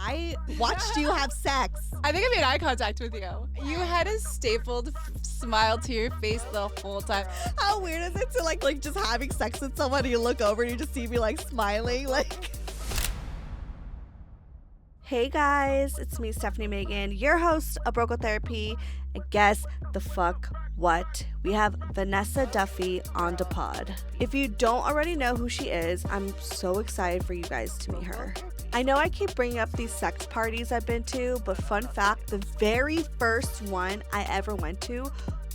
I watched you have sex. I think I made eye contact with you. You had a stapled smile to your face the whole time. How weird is it to like just having sex with someone and you look over and you just see me like smiling like. Hey guys, it's me, Stefanie Maegan, your host of Broco Therapy, and guess the fuck what? We have Vanessa Duffy on the pod. If you don't already know who she is, I'm so excited for you guys to meet her. I know I keep bringing up these sex parties I've been to, but fun fact, the very first one I ever went to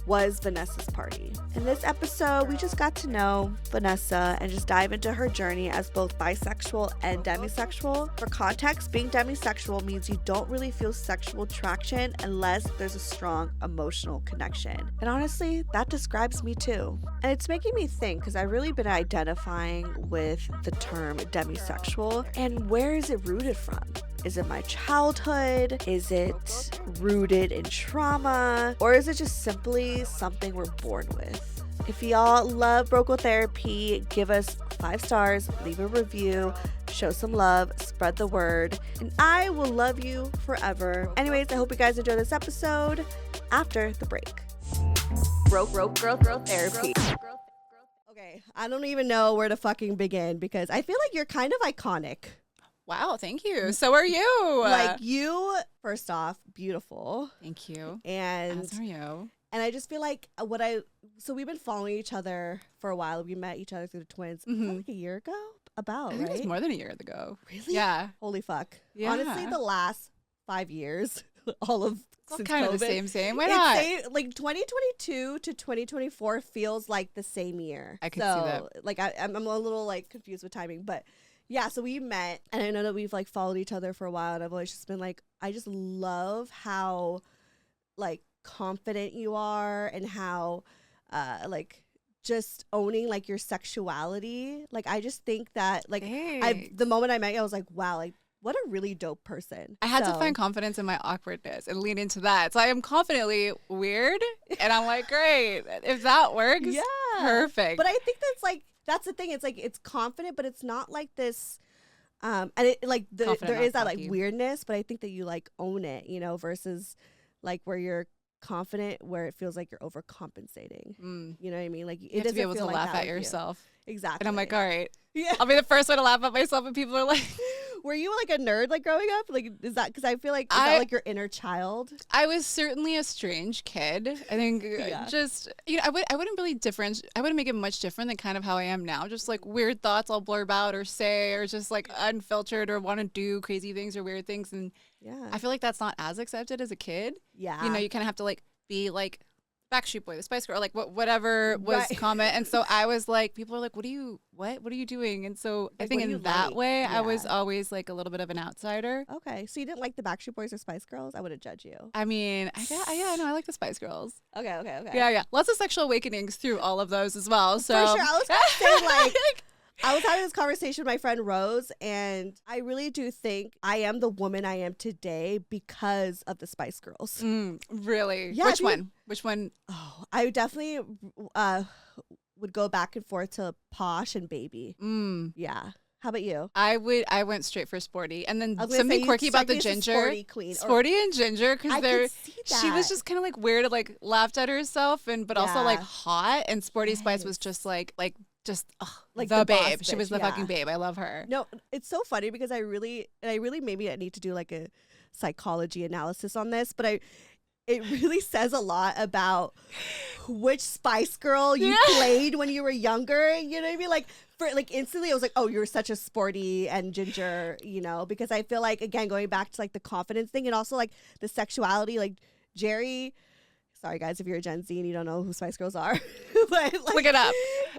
was Vanessa's party. In this episode, we just got to know Vanessa and just dive into her journey as both bisexual and demisexual. For context, being demisexual means you don't really feel sexual attraction unless there's a strong emotional connection. And honestly, that describes me too. And it's making me think because I've really been identifying with the term demisexual and where is it rooted from? Is it my childhood? Is it rooted in trauma? Or is it just simply something we're born with? If y'all love Broco Therapy, give us 5 stars, leave a review, show some love, spread the word, and I will love you forever. Anyways, I hope you guys enjoy this episode after the break. Broke girl therapy. Okay, I don't even know where to fucking begin because I feel like you're kind of iconic. Wow, thank you. So are you. Like you, first off, beautiful. Thank you. And as are you. And I just feel like so we've been following each other for a while. We met each other through the twins like a year ago, I think it was more than a year ago. Really? Yeah. Holy fuck. Yeah. Honestly, the last 5 years, all of since kind COVID, of the same. Why not? Like 2022 to 2024 feels like the same year. I could see that. Like I'm a little like confused with timing, but yeah, so we met, and I know that we've like followed each other for a while, and I've always just been like, I just love how like confident you are, and how like just owning like your sexuality. Like I just think that like the moment I met you, I was like, wow, like what a really dope person. I had to find confidence in my awkwardness and lean into that. So I am confidently weird, and I'm like, great, if that works, yeah, perfect. But I think that's the thing. It's like it's confident, but it's not like this. And it like there is that like weirdness, but I think that you like own it, you know, versus like where you're confident, where it feels like you're overcompensating. You know what I mean? Like you have to be able to laugh at yourself. Exactly. And I'm like, all right, yeah, I'll be the first one to laugh at myself, and people are like. Were you like a nerd like growing up? Like is that because I feel like is that like your inner child? I was certainly a strange kid. I think just I wouldn't really I wouldn't make it much different than kind of how I am now. Just like weird thoughts I'll blurb out or say, or just like unfiltered, or want to do crazy things or weird things. And I feel like that's not as accepted as a kid. Yeah, you know, you kind of have to like be like Backstreet Boy, the Spice Girl, like whatever was common. And so I was like, people are like, what are you doing? And so like, I think in that way, I was always like a little bit of an outsider. Okay, so you didn't like the Backstreet Boys or Spice Girls? I wouldn't judge you. I mean, I know I like the Spice Girls. Okay. Yeah. Lots of sexual awakenings through all of those as well. So for sure, I was gonna say like. I was having this conversation with my friend Rose, and I really do think I am the woman I am today because of the Spice Girls. Really? Yeah. Which one? Oh, I definitely would go back and forth to Posh and Baby. Yeah. How about you? I went straight for Sporty, and then something quirky about the Ginger. Sporty and Ginger, because she was just kind of like weird, like laughed at herself, but also like hot. And Sporty Spice was just like the babe. She was the fucking babe. I love her. No, it's so funny because I really maybe I need to do like a psychology analysis on this, but it really says a lot about which Spice Girl you played when you were younger. You know what I mean? Like for like instantly, I was like, oh, you're such a Sporty and Ginger, you know, because I feel like again going back to like the confidence thing and also like the sexuality, like Jerry. Sorry, guys, if you're a Gen Z and you don't know who Spice Girls are. But, like, look it up.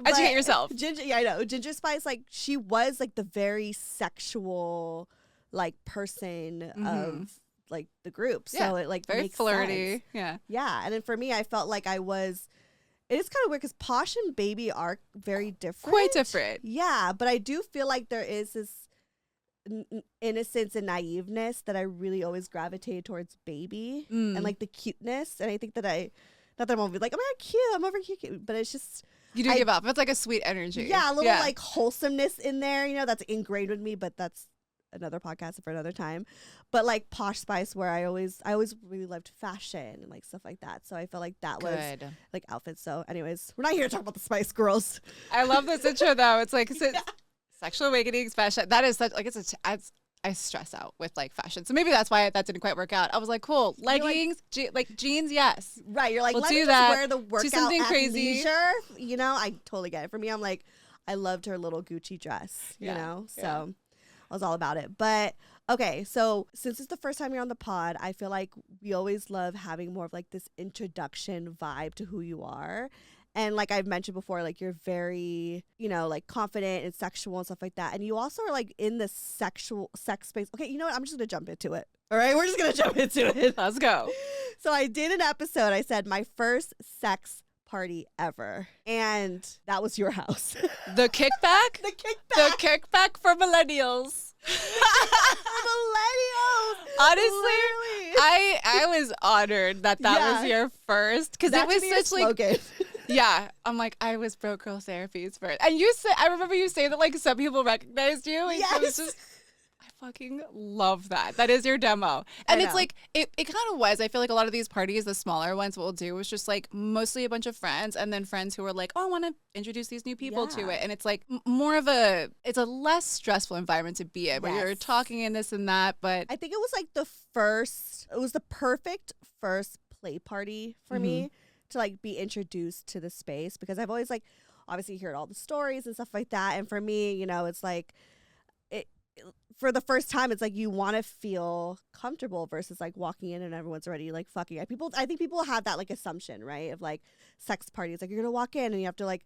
Educate yourself. Ginger, yeah, I know. Ginger Spice, like, she was, like, the very sexual, like, person of, like, the group. So it, like, very makes flirty. Sense. Yeah. Yeah. And then for me, I felt like I was... It is kind of weird because Posh and Baby are very different. Quite different. Yeah. But I do feel like there is this innocence and naiveness that I really always gravitated towards Baby and like the cuteness. And I think that not that I'm over like, oh my God, cute, I'm over cute, but it's just you do give up. It's like a sweet energy. Yeah, a little like wholesomeness in there, you know, that's ingrained with me, but that's another podcast for another time. But like Posh Spice, where I always really loved fashion and like stuff like that. So I felt like that was like outfits. So anyways, we're not here to talk about the Spice Girls. I love this intro though. It's like sexual awakenings, fashion. That is such like I stress out with like fashion, so maybe that's why that didn't quite work out. I was like, cool, leggings, like jeans, yes, right. You're like, we'll let me just wear the workout something crazy. You know, I totally get it. For me, I'm like, I loved her little Gucci dress. You know, so I was all about it. But okay, so since it's the first time you're on the pod, I feel like we always love having more of like this introduction vibe to who you are. And like I've mentioned before, like you're very, you know, like confident and sexual and stuff like that. And you also are like in the sex space. Okay, you know what? I'm just going to jump into it. All right, we're just going to jump into it. Let's go. So I did an episode. I said my first sex party ever. And that was your house. The kickback? The kickback. The kickback for millennials. Millennials. Honestly, I was honored that was your first, because it was such like yeah, I'm like, I was broke girl therapies first, and you said, I remember you saying that like some people recognized you. And it was just, I fucking love that. That is your demo, and it's like it kind of was. I feel like a lot of these parties, the smaller ones, what we'll do is just like mostly a bunch of friends, and then friends who are like, oh, I want to introduce these new people to it, and it's like more of it's a less stressful environment to be in, where you're talking and this and that. But I think it was like it was the perfect first play party for me to like be introduced to the space, because I've always like obviously heard all the stories and stuff like that, and for me, you know, it's like for the first time, it's like you want to feel comfortable versus like walking in and everyone's already like fucking. I think people have that like assumption, right, of like sex parties, like you're gonna walk in and you have to like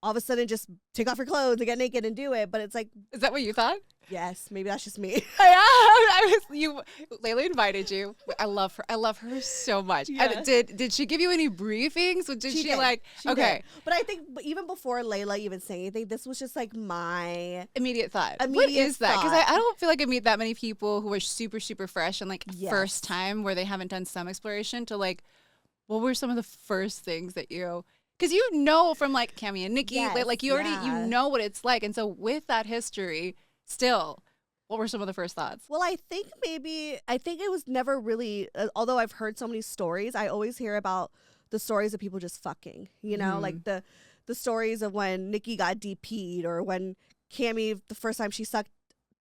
all of a sudden just take off your clothes and get naked and do it. But it's like, is that what you thought? Yes, maybe that's just me. Layla invited you. I love her. I love her so much. Yeah. And did she give you any briefings? Or did she like, she okay. Did. But I think even before Layla even saying anything, this was just like my immediate thought. What is that? Because I don't feel like I meet that many people who are super, super fresh and like first time where they haven't done some exploration to like, what were some of the first things that you... Because you know from like Cami and Nikki, like you already, you know what it's like. And so with that history, still, what were some of the first thoughts? Well, I think it was never really, although I've heard so many stories, I always hear about the stories of people just fucking, you know, like the stories of when Nikki got DP'd, or when Cami, the first time she sucked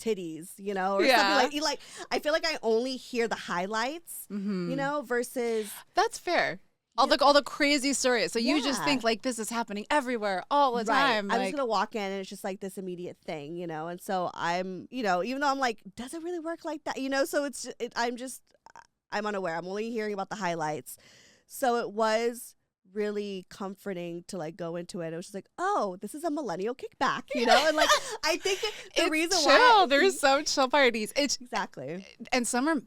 titties, you know, or something like I feel like I only hear the highlights, you know, versus... That's fair. All the crazy stories. So you just think like this is happening everywhere all the time. I'm just going to walk in and it's just like this immediate thing, you know? And so I'm, you know, even though I'm like, does it really work like that? You know, so I'm unaware. I'm only hearing about the highlights. So it was really comforting to like go into it. It was just like, oh, this is a millennial kickback, you know? And like, I think the reason why... There's some chill parties. Exactly. And some are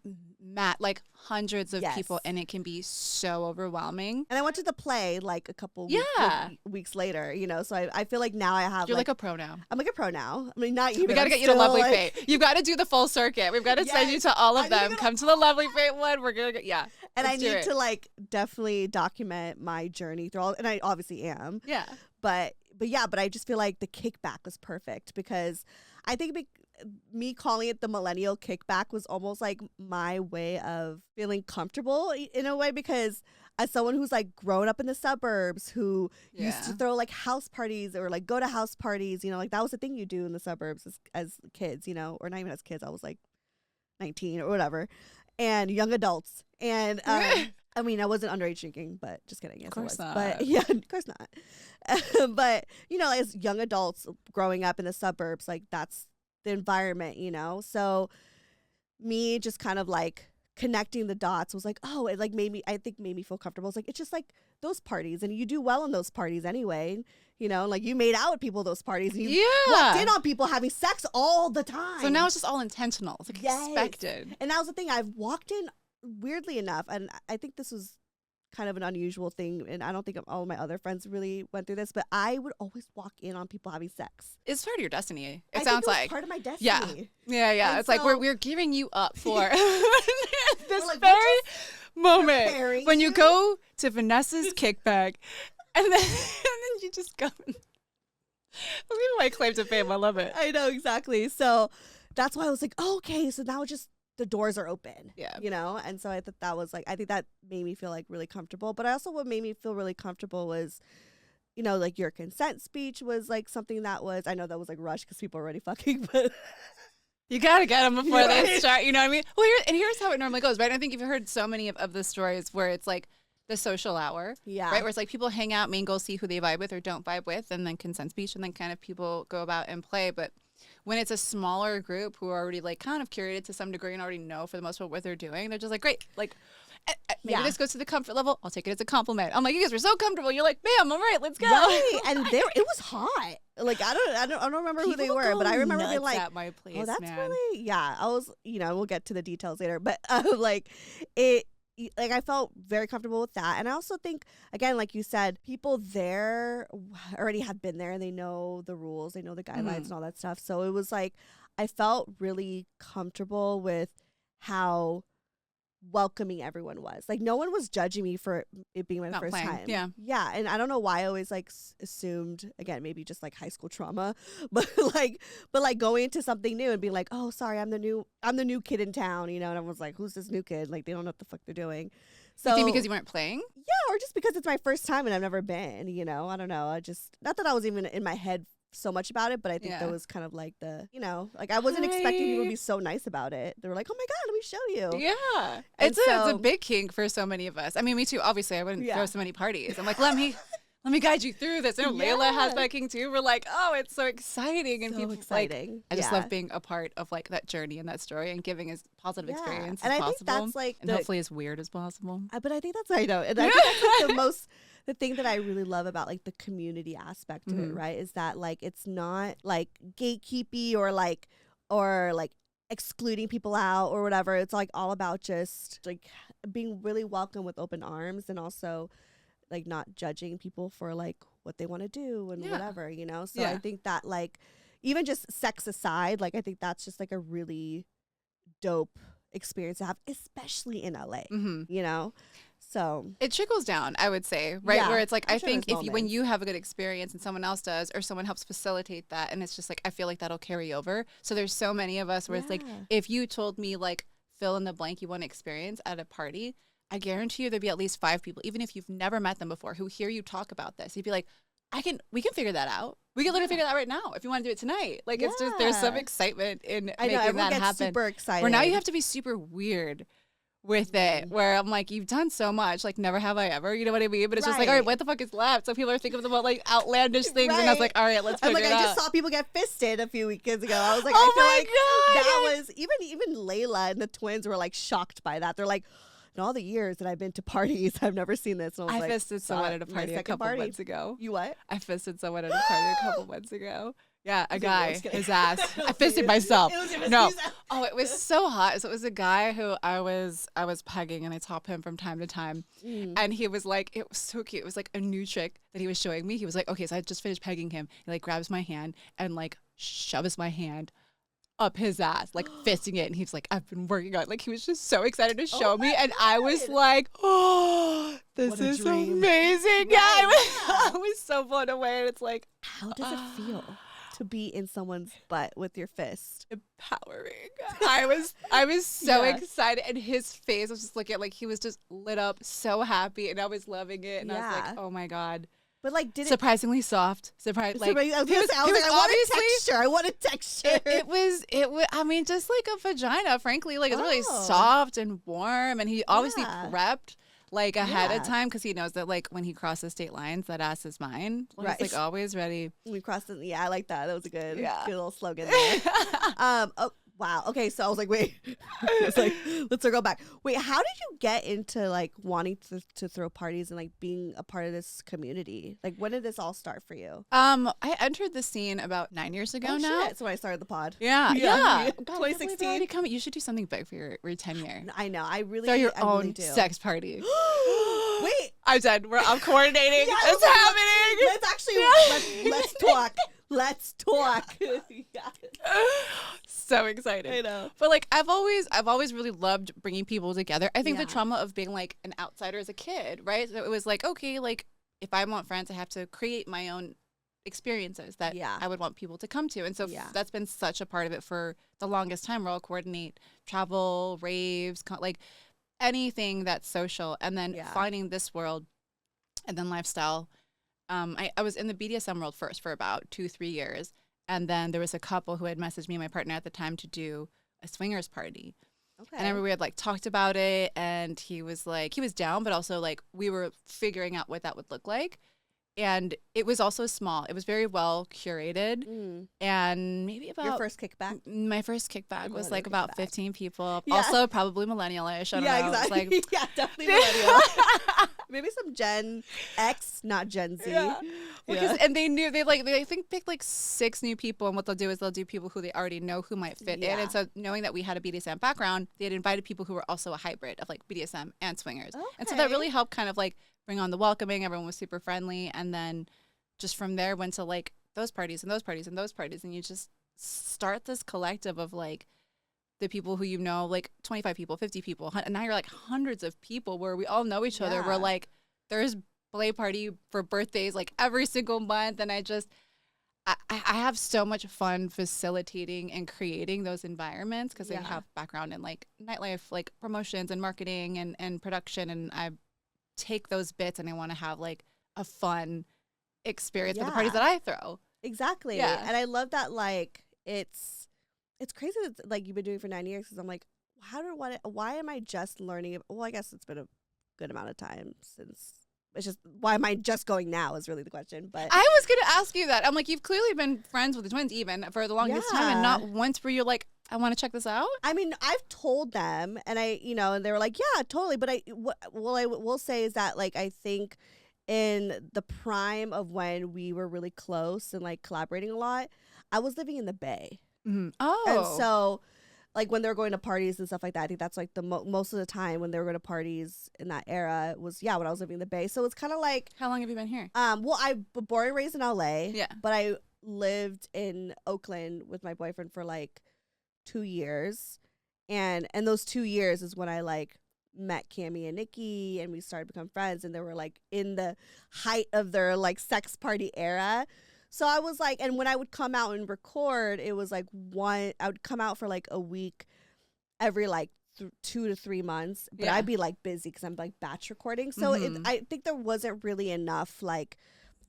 like hundreds of people, and it can be so overwhelming. And I went to the play like a couple weeks later, you know, so I feel like now I have... You're like a pro now. I'm like a pro now. I mean, not even. We got to get you to Lovely Fate. You've got to do the full circuit. We've got to send you to all of them. Come to the Lovely Fate one. We're going to get, And I need to like definitely document my journey through all, and I obviously am. Yeah. But I just feel like the kickback was perfect, because I think me calling it the millennial kickback was almost like my way of feeling comfortable in a way, because as someone who's like grown up in the suburbs, who used to throw like house parties or like go to house parties, you know, like that was the thing you do in the suburbs as kids, you know, or not even as kids. I was like 19 or whatever, and young adults. And I mean, I wasn't underage drinking, but just kidding. Yes, of course not. But yeah, of course not. But you know, as young adults growing up in the suburbs, like that's the environment, you know? So me just kind of like connecting the dots was like, oh, it like made me feel comfortable. It's like, it's just like those parties, and you do well in those parties anyway, you know, like you made out with people at those parties, and you walked in on people having sex all the time. So now it's just all intentional. It's like expected. And that was the thing. I've walked in, weirdly enough, and I think this was kind of an unusual thing, and I don't think all of my other friends really went through this, but I would always walk in on people having sex. It's part of your destiny. It sounds like part of my destiny. Yeah. It's like we're gearing you up for this like, very moment when you go to Vanessa's kickback, and then you just go. We might claim to fame. I love it. I know, exactly. So that's why I was like, oh, okay, so now just the doors are open. Yeah. You know? And so I thought that was like, I think that made me feel like really comfortable. But also what made me feel really comfortable was, you know, like your consent speech was like something that was, I know that was like rushed because people are already fucking, but you gotta get them before they start, you know what I mean? Well, here's how it normally goes, right? I think you've heard so many of the stories where it's like the social hour, right? Where it's like people hang out, mingle, see who they vibe with or don't vibe with, and then consent speech, and then kind of people go about and play. But when it's a smaller group who are already like kind of curated to some degree and already know for the most part what they're doing, they're just like, great, like maybe this goes to the comfort level. I'll take it as a compliment. I'm like, you guys were so comfortable. You're like, bam, all right, let's go. Right. And it was hot. Like I don't remember who they were, but I remember being like, at my place, oh, that's man. really, yeah. I was, you know, we'll get to the details later, but like it. Like I felt very comfortable with that. And I also think, again, like you said, people there already have been there and they know the rules, they know the guidelines and all that stuff. So it was like, I felt really comfortable with how welcoming everyone was. Like no one was judging me for it being my first time. Yeah. And I don't know why I always like assumed, again, maybe just like high school trauma, but like going into something new and being like, oh, sorry, I'm the new kid in town, you know. And everyone's like, who's this new kid? Like they don't know what the fuck they're doing. So you think because you weren't playing? Yeah, or just because it's my first time and I've never been, you know. I don't know. I just, not that I was even in my head so much about it, but I think that was kind of like the, you know, like I wasn't expecting people to be so nice about it. They were like, oh my God, let me show you. Yeah. It's a big kink for so many of us. I mean, me too. Obviously, I wouldn't throw so many parties. I'm like, let me guide you through this. And Layla has that kink too. We're like, oh, it's so exciting. And people exciting. Like, I just love being a part of like that journey and that story and giving as positive experience as possible. And I think that's like, and hopefully as weird as possible. But I think that's, I know. And I think that's like the thing that I really love about like the community aspect of it, right, is that like it's not like gatekeepy or like excluding people out or whatever. It's like all about just like being really welcome with open arms and also like not judging people for like what they want to do and whatever, you know. So I think that like even just sex aside, like I think that's just like a really dope experience to have, especially in LA, you know. So it trickles down, I would say, right? Yeah, where it's like, I think when you have a good experience and someone else does, or someone helps facilitate that, and it's just like, I feel like that'll carry over. So there's so many of us where it's like, if you told me like, fill in the blank you want to experience at a party, I guarantee you there'd be at least 5 people, even if you've never met them before, who hear you talk about this. You'd be like, we can figure that out. We can literally figure that out right now if you want to do it tonight. Like it's just, there's some excitement in making that happen. Super excited. Where now you have to be super weird with it, where I'm like, you've done so much, like never have I ever, you know what I mean? But it's just like, all right, what the fuck is left? So people are thinking about like outlandish things, and I was like, all right, let's figure it out. I just saw people get fisted a few weekends ago. I was like, I feel like that was even Layla and the twins were like shocked by that. They're like, in all the years that I've been to parties, I've never seen this. And I fisted someone at a party a couple months ago. You what? I fisted someone at a party a couple months ago. Yeah, a guy, his ass. I fisted myself. No. Oh, it was so hot. So it was a guy who I was pegging, and I top him from time to time. And he was like, it was so cute. It was like a new trick that he was showing me. He was like, okay, so I just finished pegging him. He like grabs my hand and like shoves my hand up his ass, like fisting it. And he was like, I've been working on it. Like he was just so excited to show me. And I was like, oh, this is amazing. Yeah, I was so blown away. And it's like, how does it feel to be in someone's butt with your fist? Empowering. I was so excited, and his face was just looking like he was just lit up, so happy, and I was loving it. And I was like, oh my God. But like, did surprisingly soft. I want a texture. It was. I mean, just like a vagina. Frankly, like it's really soft and warm, and he obviously prepped like ahead of time because he knows that like when he crosses state lines, that ass is mine. Right. He's like always ready. We crossed it. Yeah, I like that. That was a good little slogan there. Oh, wow. Okay, so I was like, wait. It's like, let's circle back. Wait, how did you get into like wanting to throw parties and like being a part of this community? Like, when did this all start for you? I entered the scene about 9 years ago now. Shit. So when I started the pod. Yeah. God, 2016. You should do something big for your 10-year. I know. I really throw your own really sex party. Wait. I'm done. I'm coordinating. It's happening. Let's actually let's talk. Let's talk. So excited. I know. But like I've always really loved bringing people together. I think the trauma of being like an outsider as a kid, right? So it was like, okay, like if I want friends, I have to create my own experiences that I would want people to come to. And so that's been such a part of it for the longest time, where I'll coordinate travel, raves, like anything that's social, and then finding this world and then lifestyle. I was in the BDSM world first for about 2-3 years. And then there was a couple who had messaged me and my partner at the time to do a swingers party. Okay. And I remember we had like talked about it, and he was down, but also like we were figuring out what that would look like. And it was also small. It was very well curated. And maybe about... Your first kickback? My first kickback was like about 15 people. Yeah. Also probably millennial-ish. I don't know. Exactly. Like, yeah, definitely millennial. Maybe some Gen X, not Gen Z. Yeah. Well, and they knew, they I think picked like 6 new people. And what they'll do is they'll do people who they already know who might fit in. And so knowing that we had a BDSM background, they had invited people who were also a hybrid of like BDSM and swingers. Okay. And so that really helped kind of like bring on the welcoming. Everyone was super friendly. And then just from there went to like those parties and those parties and those parties. And you just start this collective of like the people who, you know, like 25 people, 50 people. And now you're like hundreds of people where we all know each other. We're like, there's play party for birthdays like every single month. And I have so much fun facilitating and creating those environments because I have background in like nightlife, like promotions and marketing and production. And I take those bits and I want to have like a fun experience with the parties that I throw. Exactly. Yeah. And I love that, like, it's crazy that like you've been doing it for 9 years, because I'm like, why am I just learning? Well, I guess it's been a good amount of time since. It's just, why am I just going now is really the question. But I was going to ask you that. I'm like, you've clearly been friends with the twins even for the longest time, and not once were you like, I want to check this out? I mean, I've told them, and and they were like, yeah, totally. But I will say is that, like, I think in the prime of when we were really close and like collaborating a lot, I was living in the Bay. Mm-hmm. Oh. And so, like, when they were going to parties and stuff like that, I think that's like the most of the time when they were going to parties in that era was when I was living in the Bay. So it's kind of like, how long have you been here? Well, I was born and raised in LA. Yeah. But I lived in Oakland with my boyfriend for like 2 years, and those 2 years is when I like met Cammie and Nikki, and we started to become friends, and they were like in the height of their like sex party era. So I was like, and when I would come out and record, it was like I would come out for like a week every like 2 to 3 months, but I'd be like busy because I'm like batch recording. So I think there wasn't really enough like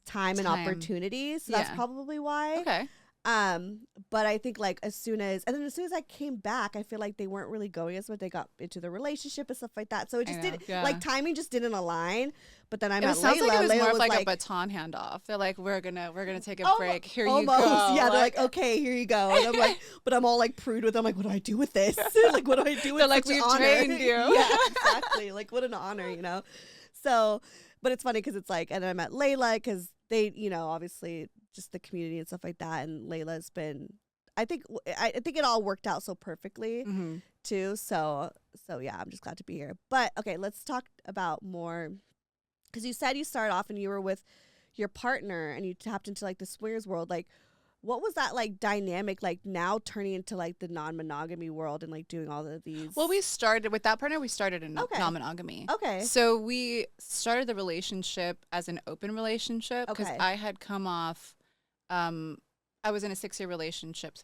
time and opportunities. So that's probably why. Okay. But I think like as soon as I came back, I feel like they weren't really going as much. They got into the relationship and stuff like that. So it just didn't like, timing just didn't align. But then I met Layla. It sounds like it was Layla more was like a baton handoff. They're like, we're gonna take a break. Here almost. You go. Yeah, they're like, okay, here you go. And I'm like, but I'm all like prude with them. Like, what do I do with this? Like, what do I do with They're like, we've trained you. Yeah, exactly. Like, what an honor, you know? So, but it's funny because it's like, and then I met Layla because they, obviously just the community and stuff like that. And Layla's been, I think it all worked out so perfectly too. So yeah, I'm just glad to be here. But okay, let's talk about more, because you said you started off and you were with your partner and you tapped into like the swingers world. Like, what was that like dynamic like now turning into like the non-monogamy world and like doing all of these? Well, we started with that partner. We started in non-monogamy. Okay. So we started the relationship as an open relationship because I had come off. I was in a 6-year relationship,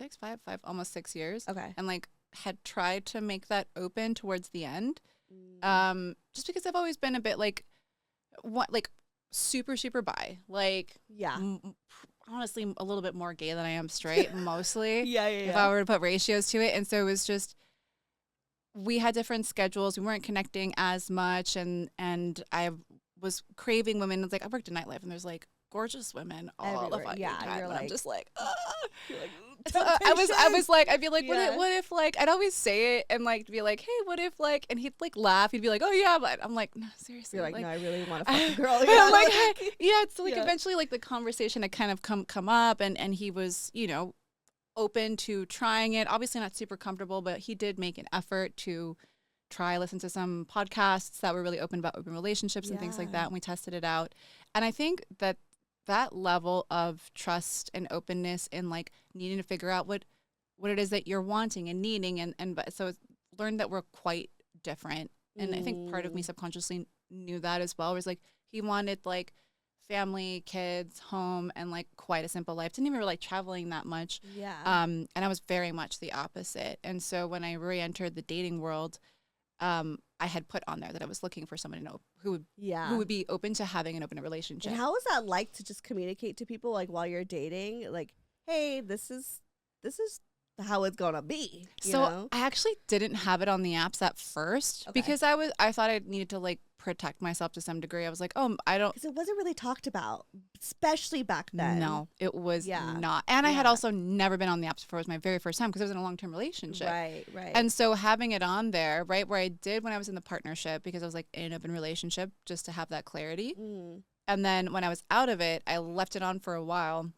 almost 6 years. Okay. And like had tried to make that open towards the end, just because I've always been a bit like, super bi, like honestly a little bit more gay than I am straight, mostly. Yeah. If I were to put ratios to it, and so it was just we had different schedules. We weren't connecting as much, and I was craving women. It's like I worked in nightlife, and there's like gorgeous women all the fucking time. You're like, I'm just like, you're like, so I was like, I'd be like, what if like, I'd always say it and like be like, hey, what if like, and he'd like laugh. He'd be like, oh yeah, but I'm like, no, seriously. You're like, no, I really want to fuck a girl. Yeah, I'm like, yeah, it's like eventually like the conversation had kind of come up, and he was, open to trying it. Obviously not super comfortable, but he did make an effort to listen to some podcasts that were really open about open relationships and things like that, and we tested it out. And I think that level of trust and openness and like needing to figure out what it is that you're wanting and needing, and so learned that we're quite different. And I think part of me subconsciously knew that as well. It was like he wanted like family, kids, home, and like quite a simple life. Didn't even really like traveling that much. Yeah. And I was very much the opposite. And so when I re-entered the dating world, I had put on there that I was looking for someone to know who would be open to having an open relationship. And how was that like to just communicate to people like while you're dating, like, hey, this is how it's gonna be. So know? I actually didn't have it on the apps at first because I thought I needed to like protect myself to some degree. I was like, oh, I don't, because it wasn't really talked about, especially back then. No, it was not. And I had also never been on the apps before. It was my very first time because I was in a long-term relationship. Right. And so having it on there, right, where I did when I was in the partnership, because I was like in an open relationship, just to have that clarity. And then when I was out of it, I left it on for a while,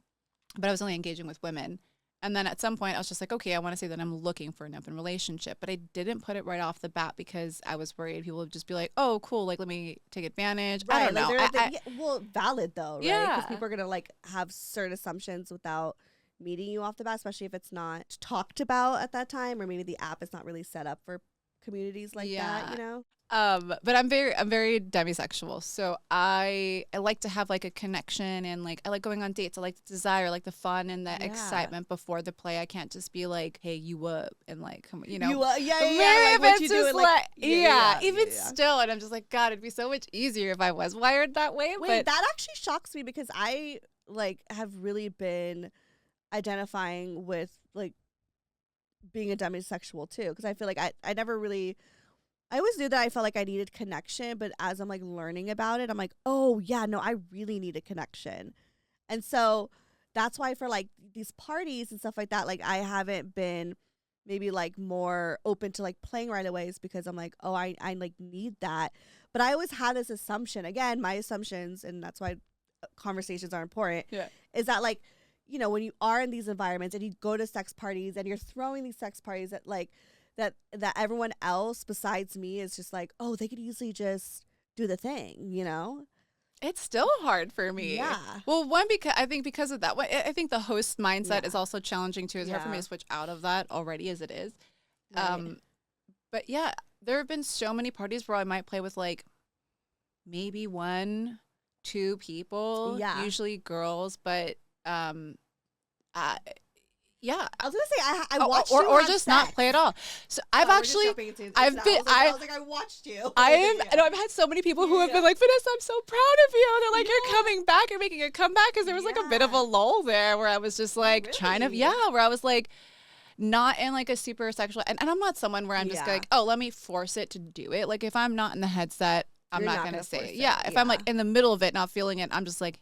but I was only engaging with women. And then at some point, I was just like, okay, I want to say that I'm looking for an open relationship. But I didn't put it right off the bat because I was worried people would just be like, oh, cool, like, let me take advantage. Right. I don't know. Well, valid, though, right? Yeah. Because people are going to, like, have certain assumptions without meeting you off the bat, especially if it's not talked about at that time, or maybe the app is not really set up for communities like that, you know? But I'm very demisexual. So I like to have like a connection, and like I like going on dates. I like the desire, like the fun and the excitement before the play. I can't just be like, hey, you up, and like, you know, like, what you doing, like, still, and I'm just like, God, it'd be so much easier if I was wired that way. Wait, but that actually shocks me because I like have really been identifying with like being a demisexual too, because I feel like I never really. I always knew that I felt like I needed connection, but as I'm like learning about it, I'm like, oh yeah, no, I really need a connection. And so that's why for like these parties and stuff like that, like I haven't been maybe like more open to like playing right away, is because I'm like, oh, I like need that. But I always had this assumption, again, my assumptions, and that's why conversations are important, is that like, you know, when you are in these environments and you go to sex parties and you're throwing these sex parties at like, that everyone else besides me is just like, oh, they could easily just do the thing, you know? It's still hard for me. Yeah. Well, one, because I think because of that, I think the host mindset is also challenging too. It's hard for me to switch out of that already as it is. Right. But yeah, there have been so many parties where I might play with like maybe 1, 2 people, usually girls, but yeah, I was gonna say I watched you or just not play at all. So I've actually I was like I watched you. I've had so many people who have been like, Vanessa, I'm so proud of you. And they're like, you're coming back, you're making a comeback, because there was like a bit of a lull there where I was just like trying to where I was like not in like a super sexual, and I'm not someone where I'm just like, oh, let me force it to do it. Like if I'm not in the headset, I'm not gonna say it. If I'm like in the middle of it, not feeling it, I'm just like,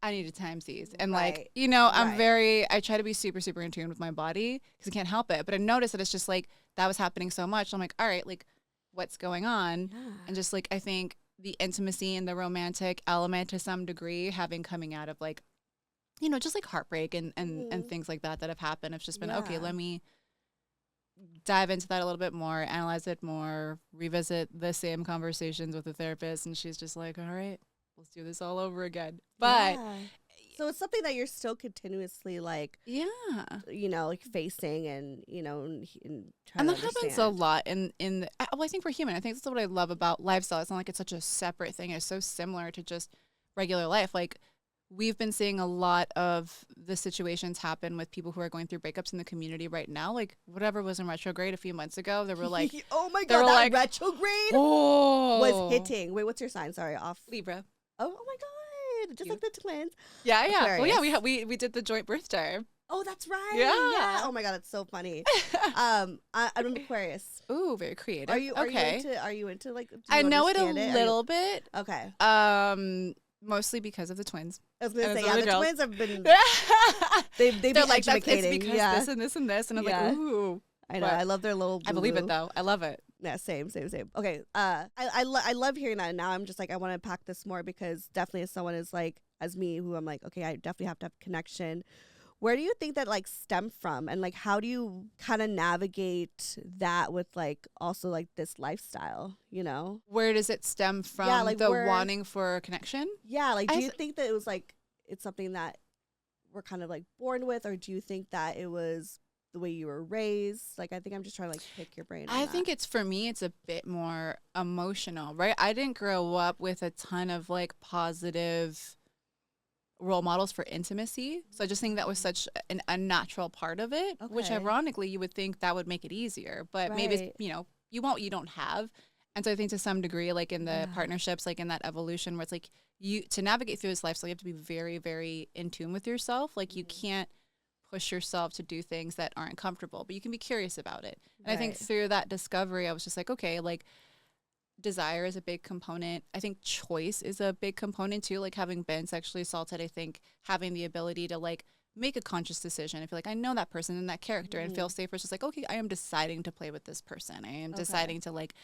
I need a time seize. And like, you know, I try to be super, super in tune with my body because I can't help it. But I noticed that it's just like, that was happening so much. I'm like, all right, like what's going on? And just like, I think the intimacy and the romantic element to some degree, having coming out of like, you know, just like heartbreak and things like that have happened. It's just been, okay, let me dive into that a little bit more, analyze it more, revisit the same conversations with the therapist. And she's just like, all right, let's do this all over again. But so it's something that you're still continuously like, you know, like facing and, you know, and trying to understand. That happens a lot well, I think we're human. I think that's what I love about lifestyle. It's not like it's such a separate thing. It's so similar to just regular life. Like we've been seeing a lot of the situations happen with people who are going through breakups in the community right now. Like whatever was in retrograde a few months ago, they were like, oh my God, that like, retrograde was hitting. Wait, what's your sign? Sorry, off. Libra. Oh my God, just like the twins. Yeah. Well, yeah, we did the joint birthday. Oh, that's right. Yeah. Oh my God, that's so funny. I'm Aquarius. Ooh, very creative. Are you into like? I know it a little bit. Okay. Mostly because of the twins. I was gonna say, the twins have been. they've been like, educating. It's because this and this and this, and I'm like, ooh. I know. I love their little. I believe it though. I love it. Yeah, same. Okay. I love hearing that, and now I'm just like, I want to pack this more, because definitely as someone is like as me, who I'm like, okay, I definitely have to have connection. Where do you think that like stem from, and like how do you kind of navigate that with like also like this lifestyle, you know? Where does it stem from? Yeah, like wanting for a connection? Yeah, like do you think that it was like it's something that we're kind of like born with, or do you think that it was the way you were raised? Like I think I'm just trying to like pick your brain. I think it's, for me, it's a bit more emotional, right? I didn't grow up with a ton of like positive role models for intimacy. So I just think that was such an unnatural part of it, which ironically you would think that would make it easier, but maybe it's, you know, you want what you don't have. And so I think to some degree, like in the partnerships, like in that evolution where it's like you, to navigate through this lifestyle, you have to be very, very in tune with yourself. Like you can't push yourself to do things that aren't comfortable, but you can be curious about it. And I think through that discovery, I was just like, okay, like desire is a big component. I think choice is a big component too. Like having been sexually assaulted, I think having the ability to like make a conscious decision. I feel like I know that person and that character and feel safer. It's just like, okay, I am deciding to play with this person. I am deciding to like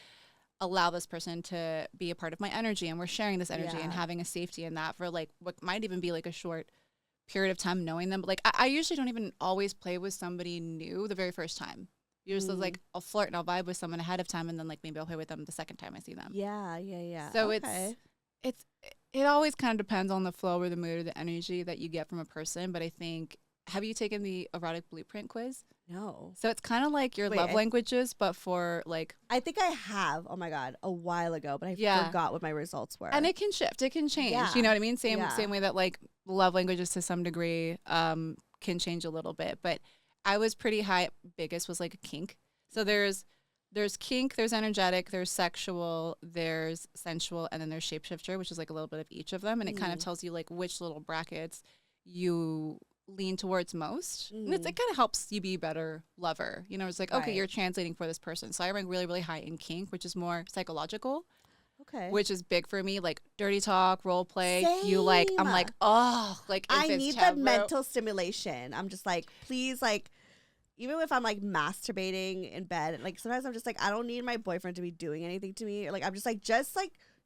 allow this person to be a part of my energy, and we're sharing this energy and having a safety in that for like what might even be like a short period of time knowing them. But like I usually don't even always play with somebody new the very first time. You're just like, I'll flirt and I'll vibe with someone ahead of time, and then like maybe I'll play with them the second time I see them. So it always kind of depends on the flow or the mood or the energy that you get from a person. But I think, have you taken the erotic blueprint quiz? No. So it's kind of like your love languages, but for like... I think I have, oh my God, a while ago, but I forgot what my results were. And it can shift, it can change, you know what I mean? Same way that like love languages to some degree can change a little bit. But I was pretty high, biggest was like a kink. So there's kink, there's energetic, there's sexual, there's sensual, and then there's shapeshifter, which is like a little bit of each of them. And it kind of tells you like which little brackets you lean towards most. And it kind of helps you be a better lover. You know, it's like, okay, you're translating for this person. So I rank really, really high in kink, which is more psychological. Which is big for me, like dirty talk, role play. Same. You like, I'm like, oh, like I need the mental stimulation. I'm just like, please, like, even if I'm like masturbating in bed, like sometimes I'm just like, I don't need my boyfriend to be doing anything to me. Or like, I'm just like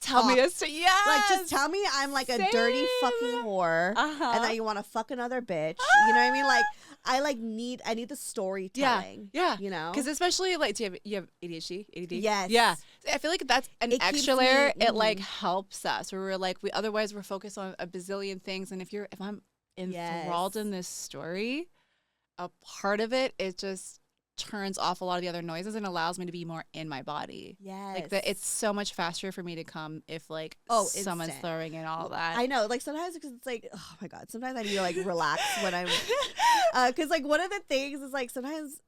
tell me this. Like, just tell me I'm like a dirty fucking whore, and that you want to fuck another bitch. You know what I mean? Like, I need the storytelling. Yeah. You know? Because especially like, do you have ADHD? ADD? Yes. Yeah. I feel like that's an extra layer. It like helps us. Where we're like, otherwise we're focused on a bazillion things. And if I'm enthralled in this story, a part of it, it just turns off a lot of the other noises and allows me to be more in my body. Like it's so much faster for me to come if like someone's throwing in all that. I know, like sometimes it's like, oh my God, sometimes I need to like relax when I'm because like one of the things is like sometimes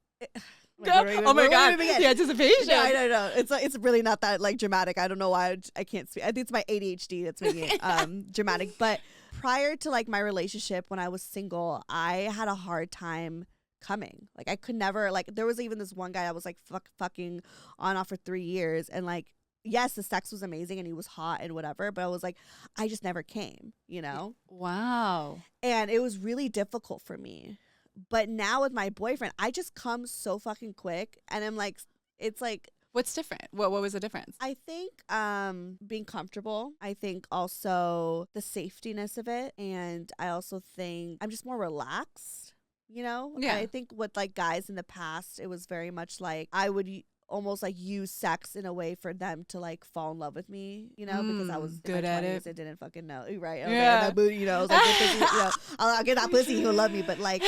oh my God, the anticipation. No, I don't know. It's really not that like dramatic. I don't know why I can't speak. I think it's my ADHD that's making it dramatic. But prior to like my relationship, when I was single, I had a hard time coming. Like I could never, like there was even this one guy I was like fucking on off for 3 years, and like yes, the sex was amazing and he was hot and whatever, but I was like, I just never came, you know? Wow. And it was really difficult for me. But now with my boyfriend, I just come so fucking quick, and I'm like, it's like, what's different? What was the difference? I think being comfortable. I think also the safetiness of it, and I also think I'm just more relaxed. You know? Yeah. I think with like guys in the past, it was very much like I would almost like use sex in a way for them to like fall in love with me, you know, because I was good in my at 20s, it. I didn't fucking know. Right. That booty, you know, I was like, you know, I'll get that pussy, he'll love me. But like,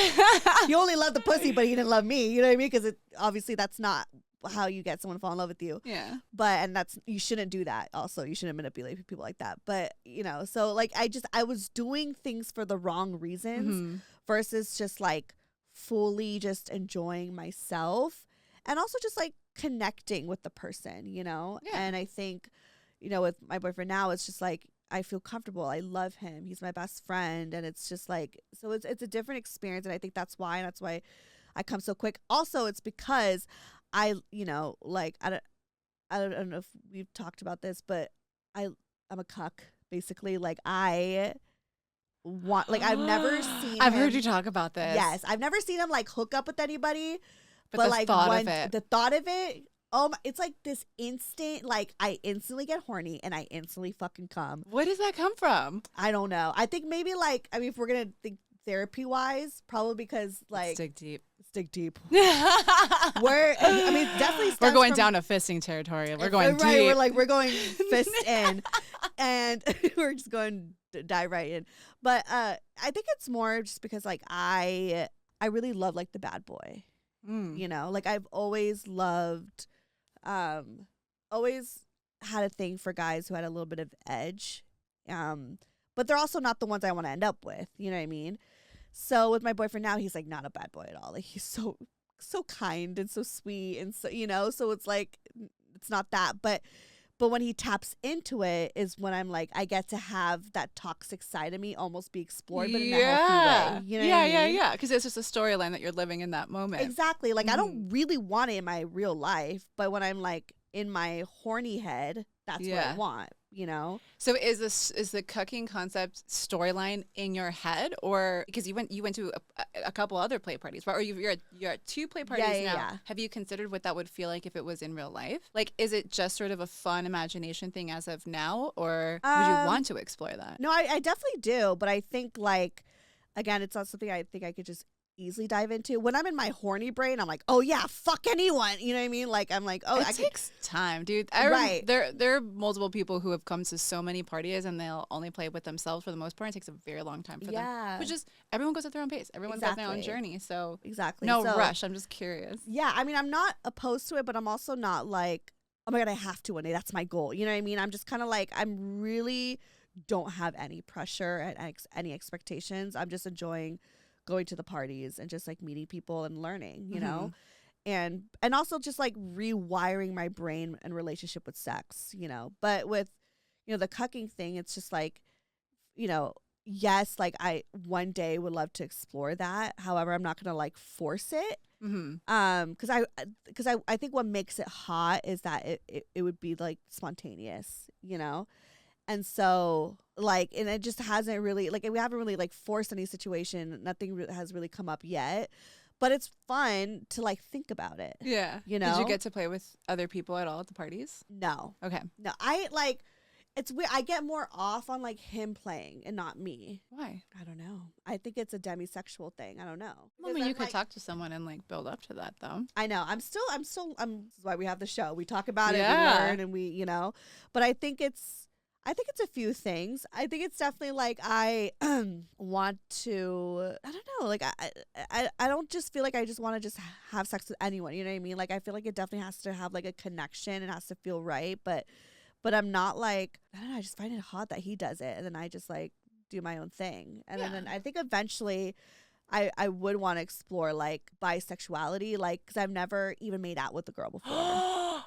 he only loved the pussy, but he didn't love me. You know what I mean? Because obviously that's not how you get someone to fall in love with you. Yeah. But, and that's, you shouldn't do that. Also, you shouldn't manipulate people like that. But, you know, so like, I was doing things for the wrong reasons versus just like fully just enjoying myself, and also just like connecting with the person, you know? Yeah. And I think, you know, with my boyfriend now, it's just like, I feel comfortable. I love him. He's my best friend. And it's just like, so it's a different experience. And I think that's why I come so quick. Also, it's because I, you know, like, I don't know if we've talked about this, but I'm a cuck, basically. Like, I've never seen I've heard you talk about this. Yes. I've never seen him like hook up with anybody. But like the thought of it, it's like this instant, like I instantly get horny and I instantly fucking come. Where does that come from? I don't know. I think maybe like, I mean, if we're going to think therapy wise, probably because like. Let's dig deep. Definitely we're going down to fisting territory. We're going deep. We're going fist in, and we're just going to dive right in. But I think it's more just because like I really love like the bad boy. You know, like I've always loved, always had a thing for guys who had a little bit of edge. but they're also not the ones I want to end up with. You know what I mean? So with my boyfriend now, he's like not a bad boy at all. Like he's so kind and so sweet and so, you know, so it's like it's not that, but when he taps into it is when I'm like, I get to have that toxic side of me almost be explored, but in a healthy way. You know what I mean? Yeah. Because it's just a storyline that you're living in that moment. Exactly. Like I don't really want it in my real life, but when I'm like in my horny head, that's what I want, you know? So is the cucking concept storyline in your head, or because you went to a couple other play parties, right? Or you're at 2 play parties now. Yeah. Have you considered what that would feel like if it was in real life? Like, is it just sort of a fun imagination thing as of now, or would you want to explore that? No, I definitely do, but I think like, again, it's not something I think I could just easily dive into. When I'm in my horny brain, I'm like, oh yeah, fuck anyone. You know what I mean? Like I'm like, oh, it takes time, dude. There are multiple people who have come to so many parties and they'll only play with themselves for the most part. It takes a very long time for them. Which is everyone goes at their own pace. Everyone's got their own journey. So no rush. I'm just curious. Yeah, I mean, I'm not opposed to it, but I'm also not like, oh my God, I have to one day. That's my goal. You know what I mean? I'm just kind of like, I'm really don't have any pressure and any expectations. I'm just enjoying going to the parties and just like meeting people and learning, you know, and also just like rewiring my brain and relationship with sex, you know. But with, you know, the cucking thing, it's just like, you know, yes, like I one day would love to explore that. However, I'm not gonna like force it. Because I think what makes it hot is that it would be like spontaneous, you know. And so, like, and it just hasn't really, like, we haven't really, like, forced any situation. Nothing has really come up yet. But it's fun to, like, think about it. Yeah. You know? Did you get to play with other people at all at the parties? No. Okay. No. It's weird. I get more off on, like, him playing and not me. Why? I don't know. I think it's a demisexual thing. I don't know. Well, I mean, you could talk to someone and, like, build up to that, though. I know. This is why we have the show. We talk about it, we learn, and we, you know. But I think it's a few things. I think it's definitely like I want to, I don't know, like I don't just feel like I just want to just have sex with anyone, you know what I mean? Like I feel like it definitely has to have like a connection, it has to feel right, but I'm not like, I don't know, I just find it hot that he does it and then I just like do my own thing. And then I think eventually I would want to explore like bisexuality, like because I've never even made out with a girl before.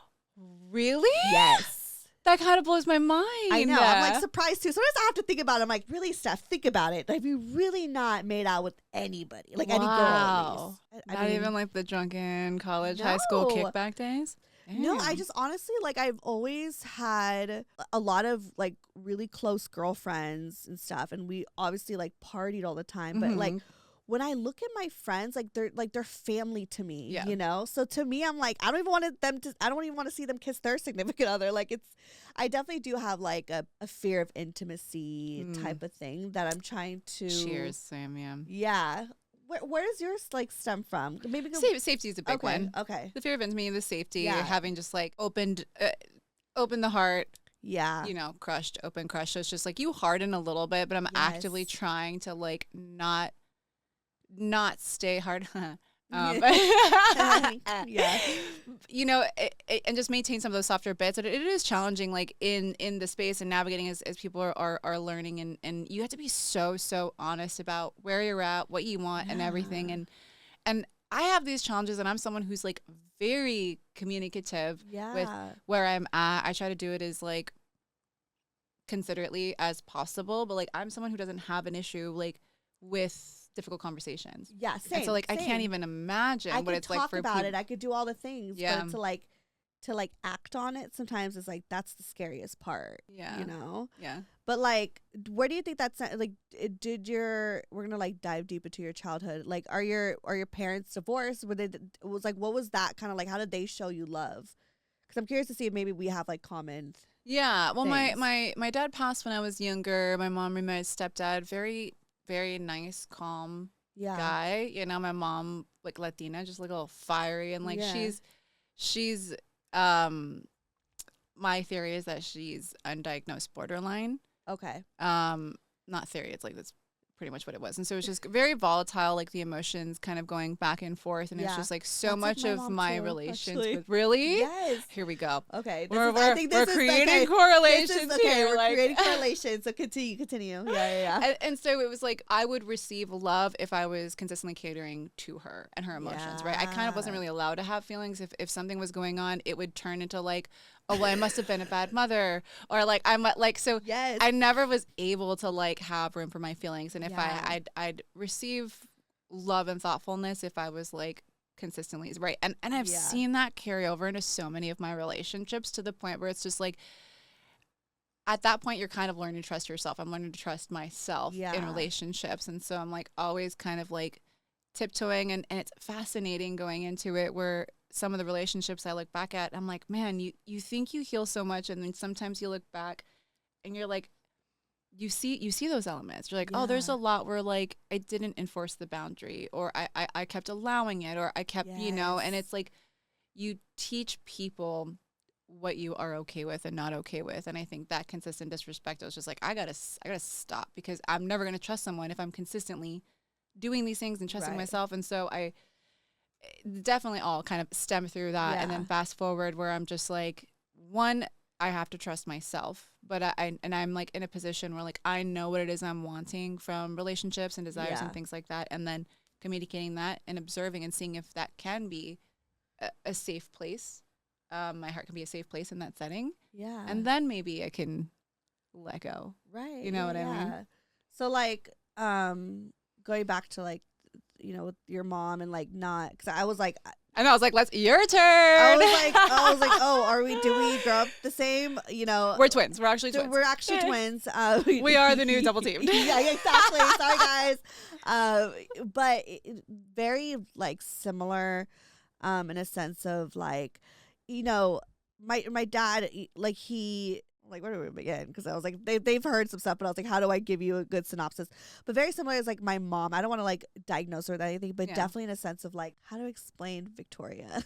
Really? Yes. That kind of blows my mind. I know. I'm like surprised too. Sometimes I have to think about it. I'm like, really, Steph, think about it. Like, you really not made out with anybody, like any girl at least. Not even like the drunken college, high school kickback days. Damn. No, I just honestly like I've always had a lot of like really close girlfriends and stuff, and we obviously like partied all the time. But like when I look at my friends, like they're family to me, you know? So to me, I'm like, I don't even want to see them kiss their significant other. Like I definitely do have like a fear of intimacy type of thing that I'm trying to. Cheers, Sam. Yeah. Where does yours like stem from? Maybe safety is a big one. Okay. The fear of intimacy, the safety, having just like opened the heart. Yeah. You know, open crushed. So it's just like you harden a little bit, but I'm actively trying to like not stay hard. Yeah. You know, and just maintain some of those softer bits. But it is challenging, like in the space and navigating as people are learning, and you have to be so honest about where you're at, what you want, and everything. And I have these challenges, and I'm someone who's like very communicative with where I'm at. I try to do it as like considerately as possible, but like I'm someone who doesn't have an issue like with difficult conversations. Yeah, same. And so like I can't even imagine what it's like for people. I could talk about it. I could do all the things, but to like act on it sometimes is like that's the scariest part. Yeah, you know. Yeah. But like, where do you think that's like? We're gonna like dive deep into your childhood. Like, are your parents divorced? What was that kind of like? How did they show you love? Because I'm curious to see if maybe we have like common. Yeah. Well, my dad passed when I was younger. My mom remarried stepdad. Very nice, calm guy. You know, my mom, like Latina, just like a little fiery and like she's my theory is that she's undiagnosed borderline. Okay. Not theory, it's like this pretty much what it was. And so it was just very volatile, like the emotions kind of going back and forth. And it's just like so That's much like my of mom my too, relations actually. with really. Yes. Here we go. Okay. I think we're creating correlations here. We're creating correlations. So continue. Yeah. And so it was like I would receive love if I was consistently catering to her and her emotions, right? I kind of wasn't really allowed to have feelings. If something was going on, it would turn into like, oh, well, I must have been a bad mother, or like I'm like, so yes. I never was able to like have room for my feelings. And if I'd receive love and thoughtfulness if I was like consistently right. And I've seen that carry over into so many of my relationships to the point where it's just like, at that point, you're kind of learning to trust yourself. I'm learning to trust myself in relationships. And so I'm like always kind of like tiptoeing, and it's fascinating going into it where some of the relationships I look back at, I'm like, man, you think you heal so much, and then sometimes you look back and you're like, you see those elements. You're like, oh, there's a lot where like I didn't enforce the boundary, or I kept allowing it, or I kept, and it's like you teach people what you are okay with and not okay with. And I think that consistent disrespect, I was just like, I gotta stop, because I'm never gonna trust someone if I'm consistently doing these things and trusting myself. And so I definitely all kind of stem through that. And then fast forward where I'm just like, one, I have to trust myself, but I'm like in a position where like I know what it is I'm wanting from relationships and desires and things like that, and then communicating that and observing and seeing if that can be a safe place. My heart can be a safe place in that setting. Yeah. And then maybe I can let go. Right. You know what I mean? So like going back to like, with your mom and like not, because I was like, and I was like, your turn. I was like, oh, do we grow up the same? We're twins. We're actually twins. We're actually twins. We are the new double team. Yeah, exactly. Sorry, guys. But very like similar, in a sense of like, my dad, like he. Like, where do we begin? Because I was like, they've heard some stuff, but I was like, how do I give you a good synopsis? But very similar is like my mom. I don't want to like diagnose her with anything, but definitely in a sense of like how to explain Victoria.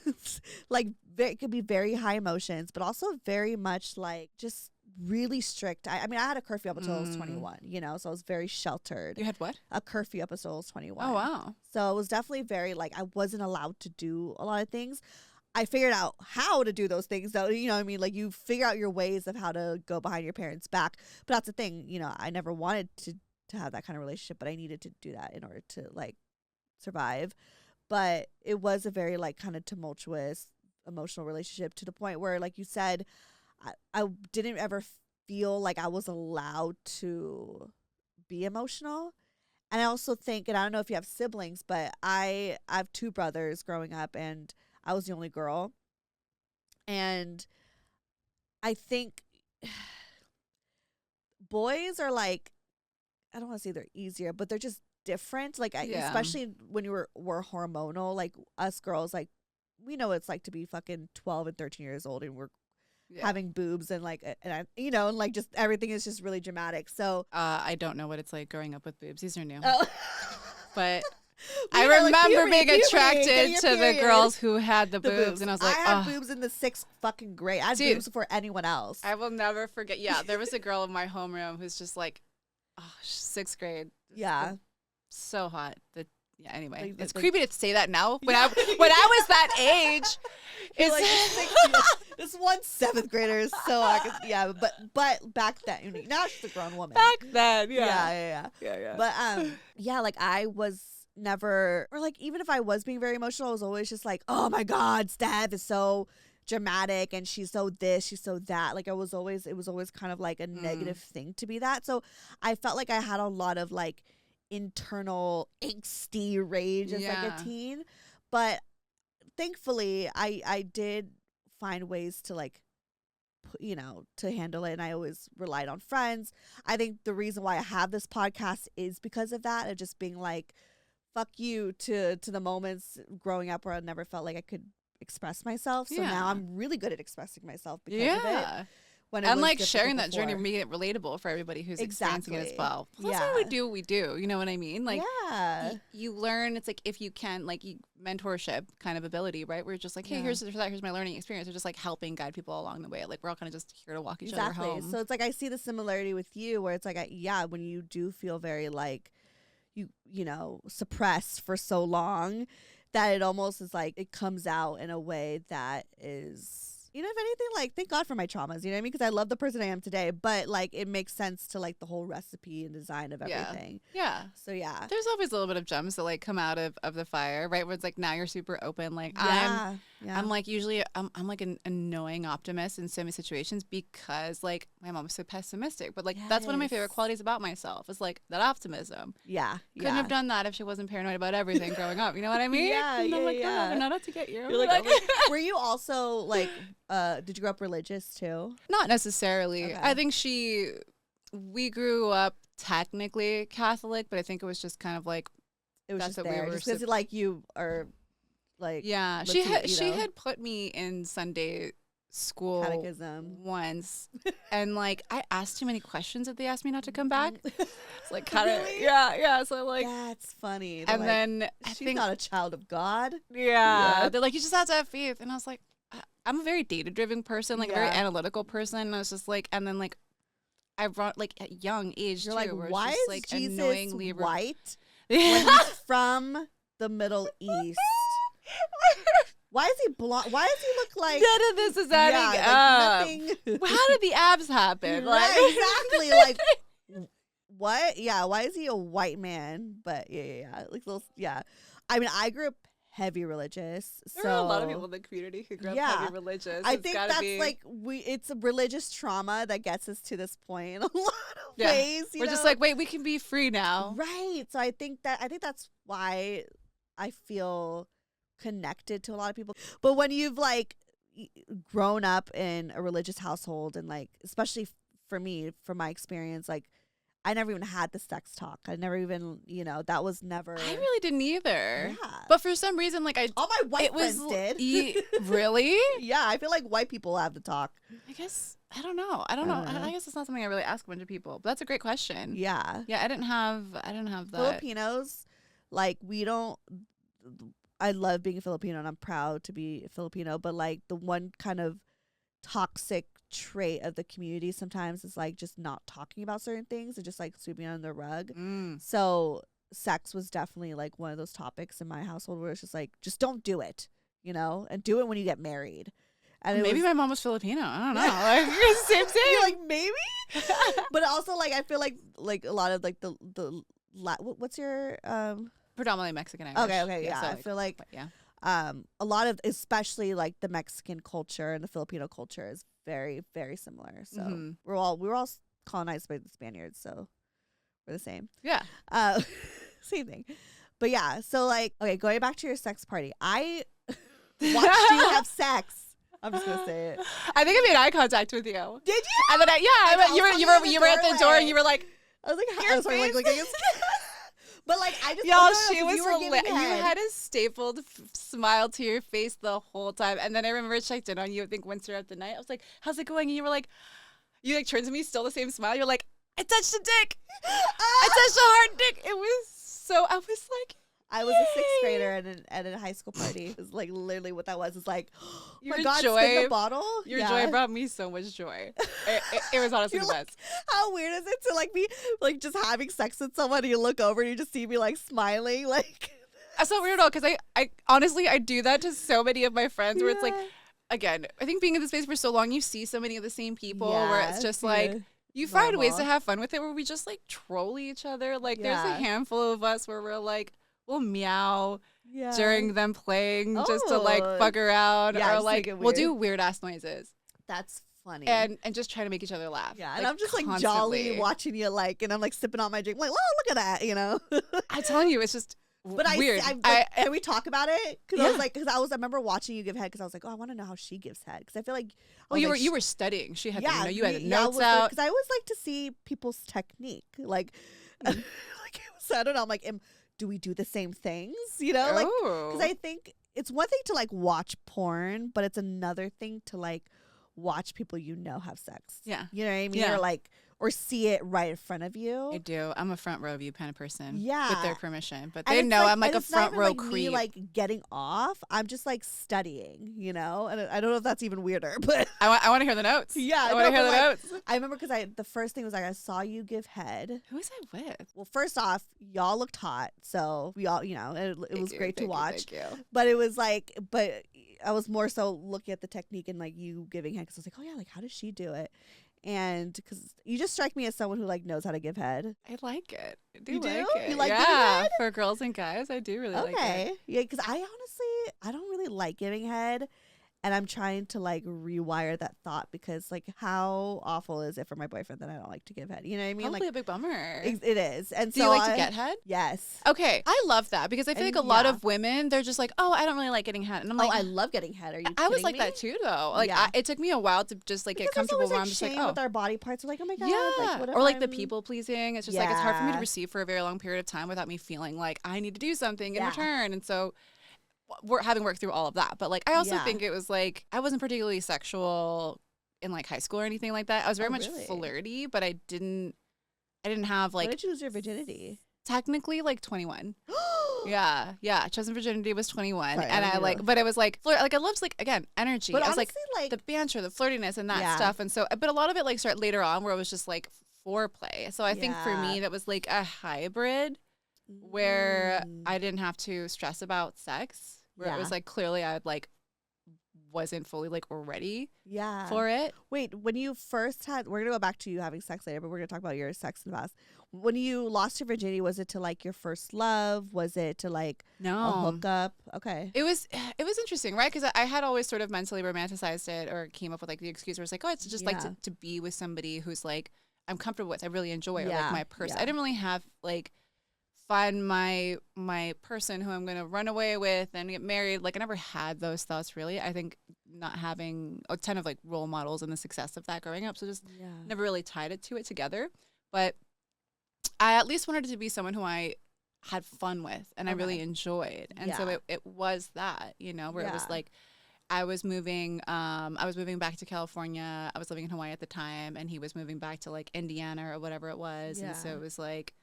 Like, it could be very high emotions, but also very much like just really strict. I mean, I had a curfew up until I was 21, so I was very sheltered. You had what? A curfew up until I was 21. Oh, wow. So it was definitely very like I wasn't allowed to do a lot of things. I figured out how to do those things, though. You know what I mean? Like, you figure out your ways of how to go behind your parents' back. But that's the thing. I never wanted to have that kind of relationship, but I needed to do that in order to, like, survive. But it was a very, like, kind of tumultuous, emotional relationship to the point where, like you said, I didn't ever feel like I was allowed to be emotional. And I also think, and I don't know if you have siblings, but I have two brothers growing up, and I was the only girl. And I think boys are like, I don't want to say they're easier, but they're just different. Like, especially when we're hormonal, like us girls, like we know what it's like to be fucking 12 and 13 years old, and we're having boobs and like, and like just everything is just really dramatic. So I don't know what it's like growing up with boobs. These are new. Oh. But I remember being attracted to the girls who had the boobs, and I was like, I had boobs in the 6th fucking grade. I had boobs before anyone else. I will never forget. Yeah, there was a girl in my homeroom who's just like, 6th grade. Yeah, so hot. Anyway, like, it's creepy to say that now. When I was that age, it's like this one 7th grader is so but back then, now she's a grown woman. Back then, yeah. But like I was never, or like even if I was being very emotional, I was always just like, oh my god, Steph is so dramatic and she's so this, she's so that. Like it was always kind of like a negative thing to be that. So I felt like I had a lot of like internal angsty rage as like a teen, but thankfully I did find ways to like to handle it, and I always relied on friends. I think the reason why I have this podcast is because of that, of just being like fuck you to the moments growing up where I never felt like I could express myself. So now I'm really good at expressing myself because of it. And like sharing that journey, making it relatable for everybody who's experiencing it as well. That's why we do what we do. You know what I mean? Like, you learn. It's like if you can, like, mentorship kind of ability, right? We're just like, hey, here's my learning experience. We're just like helping guide people along the way. Like, we're all kind of just here to walk each other home. So it's like I see the similarity with you, where it's like, when you do feel very like you know, suppressed for so long that it almost is like it comes out in a way that is, you know, if anything, like, thank God for my traumas, you know what I mean? Because I love the person I am today, but like it makes sense to like the whole recipe and design of everything. Yeah. So yeah. There's always a little bit of gems that like come out of the fire, right? Where it's like now you're super open. Like I'm like usually I'm like an annoying optimist in so many situations because like my mom was so pessimistic. But like that's one of my favorite qualities about myself is like that optimism. Yeah. Couldn't have done that if she wasn't paranoid about everything growing up. You know what I mean? And I'm like, oh, they're not out to get you. You're like, were you also like did you grow up religious too? Not necessarily. Okay. I think we grew up technically Catholic, but I think it was just kind of like It was that's just what there. we were Just because like you are like she had put me in Sunday school catechism once, and like I asked too many questions that they asked me not to come back. It's like kind of Really? yeah. So like that's funny. and then I she's think not a child of God. Yeah, they're like you just have to have faith, and I was like I'm a very data-driven person, like a very Yeah. analytical person. And I was just like, and then like I brought like at young age You're too, like, where it's why just, is like Jesus annoyingly white when he's from the Middle East? Why is he blonde? Why does he look like none of this is adding up? nothing? How did the abs happen? Right, exactly. Like what? Yeah. Why is he a white man? But yeah. Like those. Yeah. I mean, I grew up heavy religious. There so are a lot of people in the community who grew up heavy religious. I think that's like it's a religious trauma that gets us to this point in a lot of ways. We're just like, wait, we can be free now. Right. So I think that's why I feel connected to a lot of people. But when you've like grown up in a religious household and like, especially for me, from my experience, like I never even had the sex talk. I never even, you know, that was never. I really didn't either. Yeah. But for some reason, like all my white friends did. Really? Yeah, I feel like white people have the talk. I guess I don't know. I guess it's not something I really ask a bunch of people. But that's a great question. Yeah. Yeah, I didn't have that. Filipinos, like we don't. I love being a Filipino and I'm proud to be Filipino, but like the one kind of toxic trait of the community sometimes is like just not talking about certain things and just like sweeping it under the rug. So sex was definitely like one of those topics in my household where it's just like, just don't do it, you know, and do it when you get married. And maybe my mom was Filipino. I don't know. Like same thing. You're like maybe, but also like I feel like a lot of like the what's your predominantly Mexican English. Okay, yeah. So I feel like a lot of, especially like the Mexican culture and the Filipino culture is very, very similar. So we were all colonized by the Spaniards, so we're the same. Yeah. Same thing. But yeah, so like, okay, going back to your sex party, I watched you have sex. I'm just gonna say it. I think I made eye contact with you. Did you? And then you were at the door and you were like, I was like, I was like looking. But like I just y'all, she was hilarious. You had a stapled smile to your face the whole time, and then I remember I checked in on you. I think once throughout the night, I was like, "How's it going?" And you were like, you like turned to me, still the same smile. You're like, "I touched a dick. I touched a hard dick." It was so. I was like, I was a sixth grader at a high school party. It was like literally what that was. It's like, oh my God, spin the bottle. Your joy brought me so much joy. It was honestly the best. How weird is it to like be like just having sex with someone and you look over and you just see me like smiling like. That's so weird because I honestly I do that to so many of my friends where it's like, again, I think being in the space for so long, you see so many of the same people where it's just like. You find ways to have fun with it where we just like troll each other. Like there's a handful of us where we're like, we'll meow during them playing just to like fuck around or like we'll do weird ass noises. That's funny. And just trying to make each other laugh. Yeah, and I'm just like jolly watching you like, and I'm like sipping on my drink like, oh, look at that, you know. I'm telling you, it's just weird. Can we talk about it? Because I was like, I remember watching you give head because I was like, oh, I want to know how she gives head because I feel like. You were studying. She had you had notes out. Because I always like to see people's technique, like, like I don't know. I'm like, do we do the same things? You know, like, because I think it's one thing to like watch porn, but it's another thing to like watch people you know have sex. Yeah. You know what I mean? Yeah. Or like, or see it right in front of you. I do. I'm a front row view kind of person. Yeah. With their permission. But And they it's know like, I'm like and a it's not front even row like creep. me like getting off. I'm just like studying, you know? And I don't know if that's even weirder, but I want to hear the notes. yeah. I want to hear the like, notes. I remember because the first thing was like, I saw you give head. Who was I with? Well, first off, y'all looked hot. So we all, you know, it was great to watch. Thank you. But it was like, but I was more so looking at the technique and like you giving head because I was like, oh yeah, like how does she do it? And because you just strike me as someone who like knows how to give head. I like it. I do You like do? it. You like giving yeah, head? for girls and guys, I do really like it. Okay. Yeah, because I honestly, I don't really like giving head. And I'm trying to like rewire that thought because like how awful is it for my boyfriend that I don't like to give head? You know what I mean? Probably a big bummer. It is. And Do so you like to get head? Yes. Okay, I love that because I feel And like a lot yeah. of women, they're just like, oh, I don't really like getting head. And I'm like, I love getting head. Are you I was kidding like me? that too, though. Like, Yeah. it took me a while to just like get Because there's comfortable always, where like, I'm just like, shame oh, with our body parts. We're like, oh my god. yeah. Like, what if Or like the I'm- people pleasing. It's just like it's hard for me to Yeah. receive for a very long period of time without me feeling like I need to do something in Yeah. return. And so we're having worked through all of that. But like, I also Yeah. think it was like I wasn't particularly sexual in like high school or anything like that. I was very much really? flirty, but I didn't have When like did you lose your virginity? technically like 21. Yeah. Chosen virginity was 21, Sorry, and I I don't like, know. but it was like like I loved like again energy. But I was honestly, like the banter, the flirtiness, and that Yeah. stuff. And so, but a lot of it like started later on where it was just like foreplay. So I think for Yeah. me that was like a hybrid where Mm. I didn't have to stress about sex. Where it Yeah. was like clearly I like wasn't fully like ready Yeah. for it. Wait, when you first had, we're gonna go back to you having sex later, but we're gonna talk about your sex in the past. When you lost your virginity, was it to like your first love? Was it to like a No. hookup? Okay. It was interesting, right? Because I had always sort of mentally romanticized it or came up with like the excuse where it's like, oh, it's just like Yeah. to be with somebody who's like I'm comfortable with, I really enjoy, or Yeah, like my person. yeah. I didn't really have like find my person who I'm gonna run away with and get married. Like I never had those thoughts really. I think not having a ton of like role models and the success of that growing up, so just Yeah. never really tied it to it together. But I at least wanted it to be someone who I had fun with and I really Okay. enjoyed. And so Yeah. it was that, you know, where it was Yeah. like I was moving back to California. I was living in Hawaii at the time and he was moving back to like Indiana or whatever it was. And so Yeah. it was like,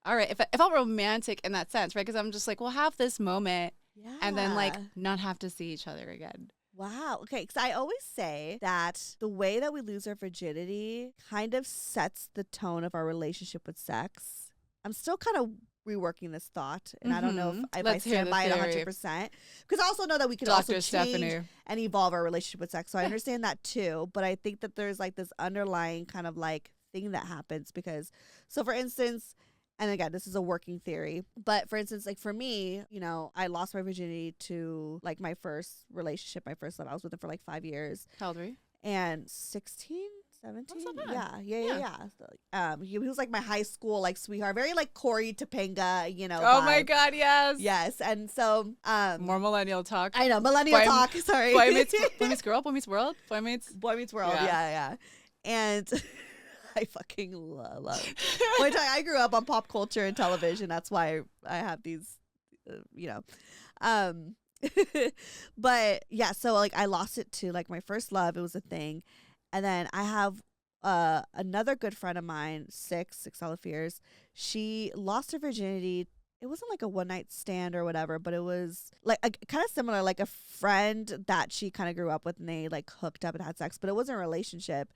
all right, it felt romantic in that sense, right? Because I'm just like, we'll have this moment Yeah. and then like not have to see each other again. Wow. Okay. Because I always say that the way that we lose our virginity kind of sets the tone of our relationship with sex. I'm still kind of reworking this thought, and I don't know if I Let's hear stand the by it theory. 100%. Because I also know that we can Dr. also change Stefanie. and evolve our relationship with sex. So I understand that too. But I think that there's like this underlying kind of like thing that happens because, so for instance, and again, this is a working theory, but for instance, like for me, you know, I lost my virginity to like my first relationship, my first love. I was with him for like 5 years How old were you? and 16, 17. That's not bad. Yeah. So, he was like my high school like sweetheart, very like Corey Topanga, you know. Oh my vibe. God, yes. Yes, and so More millennial talk. I know millennial Boy- talk. Sorry, Boy meets girl, boy meets world, boy meets. Boy Meets World. Yeah. And I fucking love. Which I grew up on pop culture and television. That's why I have these, you know. But yeah, so like I lost it to like my first love. It was a thing. And then I have another good friend of mine, Six Fears. She lost her virginity. It wasn't like a one night stand or whatever, but it was like kind of similar, like a friend that she kind of grew up with and they like hooked up and had sex, but it wasn't a relationship.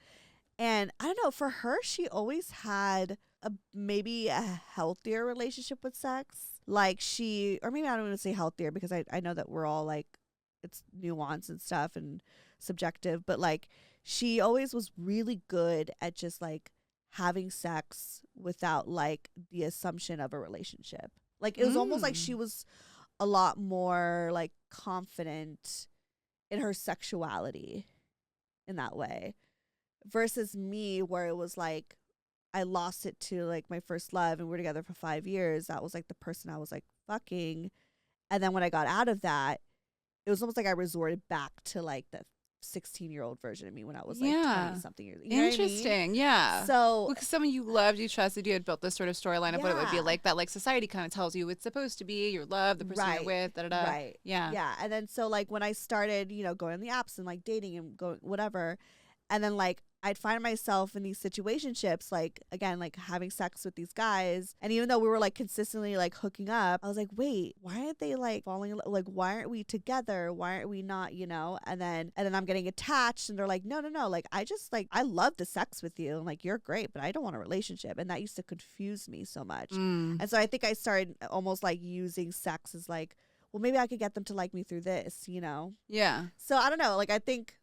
And I don't know, for her, she always had maybe a healthier relationship with sex. Like or maybe I don't want to say healthier because I know that we're all like, it's nuance and stuff and subjective, but like she always was really good at just like having sex without like the assumption of a relationship. Like it was almost like she was a lot more like confident in her sexuality in that way. Versus me, where it was like I lost it to like my first love and we were together for 5 years. That was like the person I was like fucking. And then when I got out of that, it was almost like I resorted back to like the 16-year-old version of me when I was like 20 something years. You Interesting. Know what I mean? Yeah. So because someone you loved, you trusted, you had built this sort of storyline of what it would be like that, like society kind of tells you it's supposed to be. Your love, the person you're with, da da da. Right. Yeah. Yeah. And then so like when I started, you know, going on the apps and like dating and going whatever, and then like I'd find myself in these situationships, like again, like having sex with these guys. And even though we were like consistently like hooking up, I was like, wait, why aren't they like falling in love? Like, why aren't we together? Why aren't we not, you know? And then I'm getting attached and they're like, no. Like, I just like, I love the sex with you. And like, you're great, but I don't want a relationship. And that used to confuse me so much. And so I think I started almost like using sex as like, well, maybe I could get them to like me through this, you know? Yeah. So I don't know. Like, I think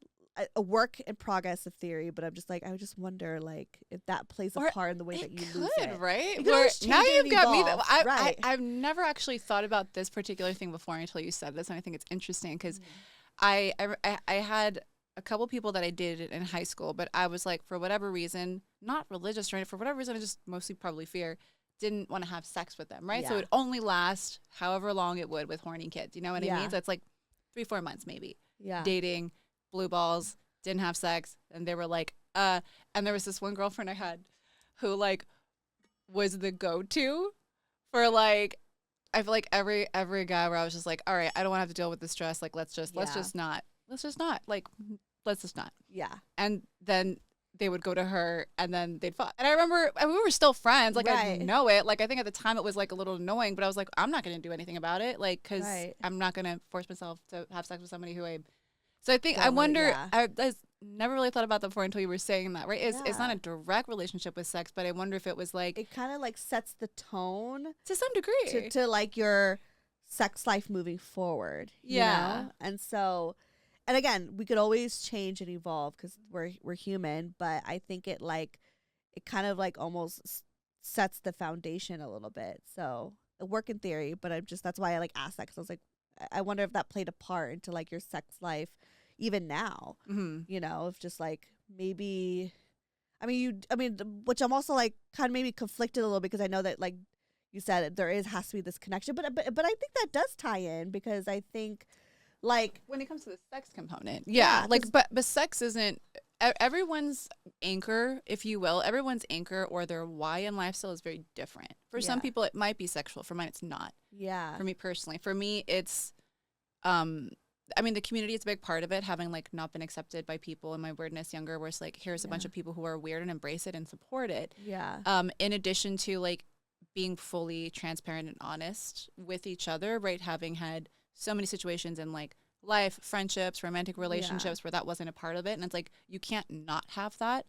a work in progress of theory, but I'm just like, I would just wonder like if that plays a part in the way that you lose it. Right? It now you've got me. I've never actually thought about this particular thing before until you said this, and I think it's interesting because I had a couple people that I dated in high school, but I was like, for whatever reason, not religious or anything, for whatever reason, I just mostly probably fear, didn't want to have sex with them, right? Yeah. So it would only last however long it would with horny kids. You know what I mean? So it's like 3-4 months maybe. Yeah. Dating, blue balls, didn't have sex, and they were like, and there was this one girlfriend I had who like was the go-to for like, I feel like every guy where I was just like, all right, I don't want to have to deal with this stress. Like, let's just not. Yeah. And then they would go to her and then they'd fuck. And I remember, and we were still friends. Like, I didn't know it. Like, I think at the time it was like a little annoying, but I was like, I'm not going to do anything about it. Like, cause I'm not going to force myself to have sex with somebody who so I think, I wonder, I never really thought about that before until you were saying that, right? It's not a direct relationship with sex, but I wonder if it was like. It kind of like sets the tone. To some degree. To like your sex life moving forward. Yeah. You know? And so, and again, we could always change and evolve because we're human, but I think it kind of like almost sets the foundation a little bit. So a work in theory, but that's why I like asked that because I was like, I wonder if that played a part into like your sex life even now, you know, if just like maybe, which I'm also like kind of maybe conflicted a little because I know that like you said has to be this connection, but I think that does tie in because I think like when it comes to the sex component, like, but sex isn't everyone's anchor, if you will, everyone's anchor or their why in lifestyle is very different. For some people, it might be sexual. For mine, it's not. Yeah. For me personally, it's, the community is a big part of it, having like not been accepted by people in my weirdness younger, where it's like, here's a bunch of people who are weird and embrace it and support it. Yeah. In addition to like being fully transparent and honest with each other, right? Having had so many situations in like life, friendships, romantic relationships where that wasn't a part of it. And it's like, you can't not have that.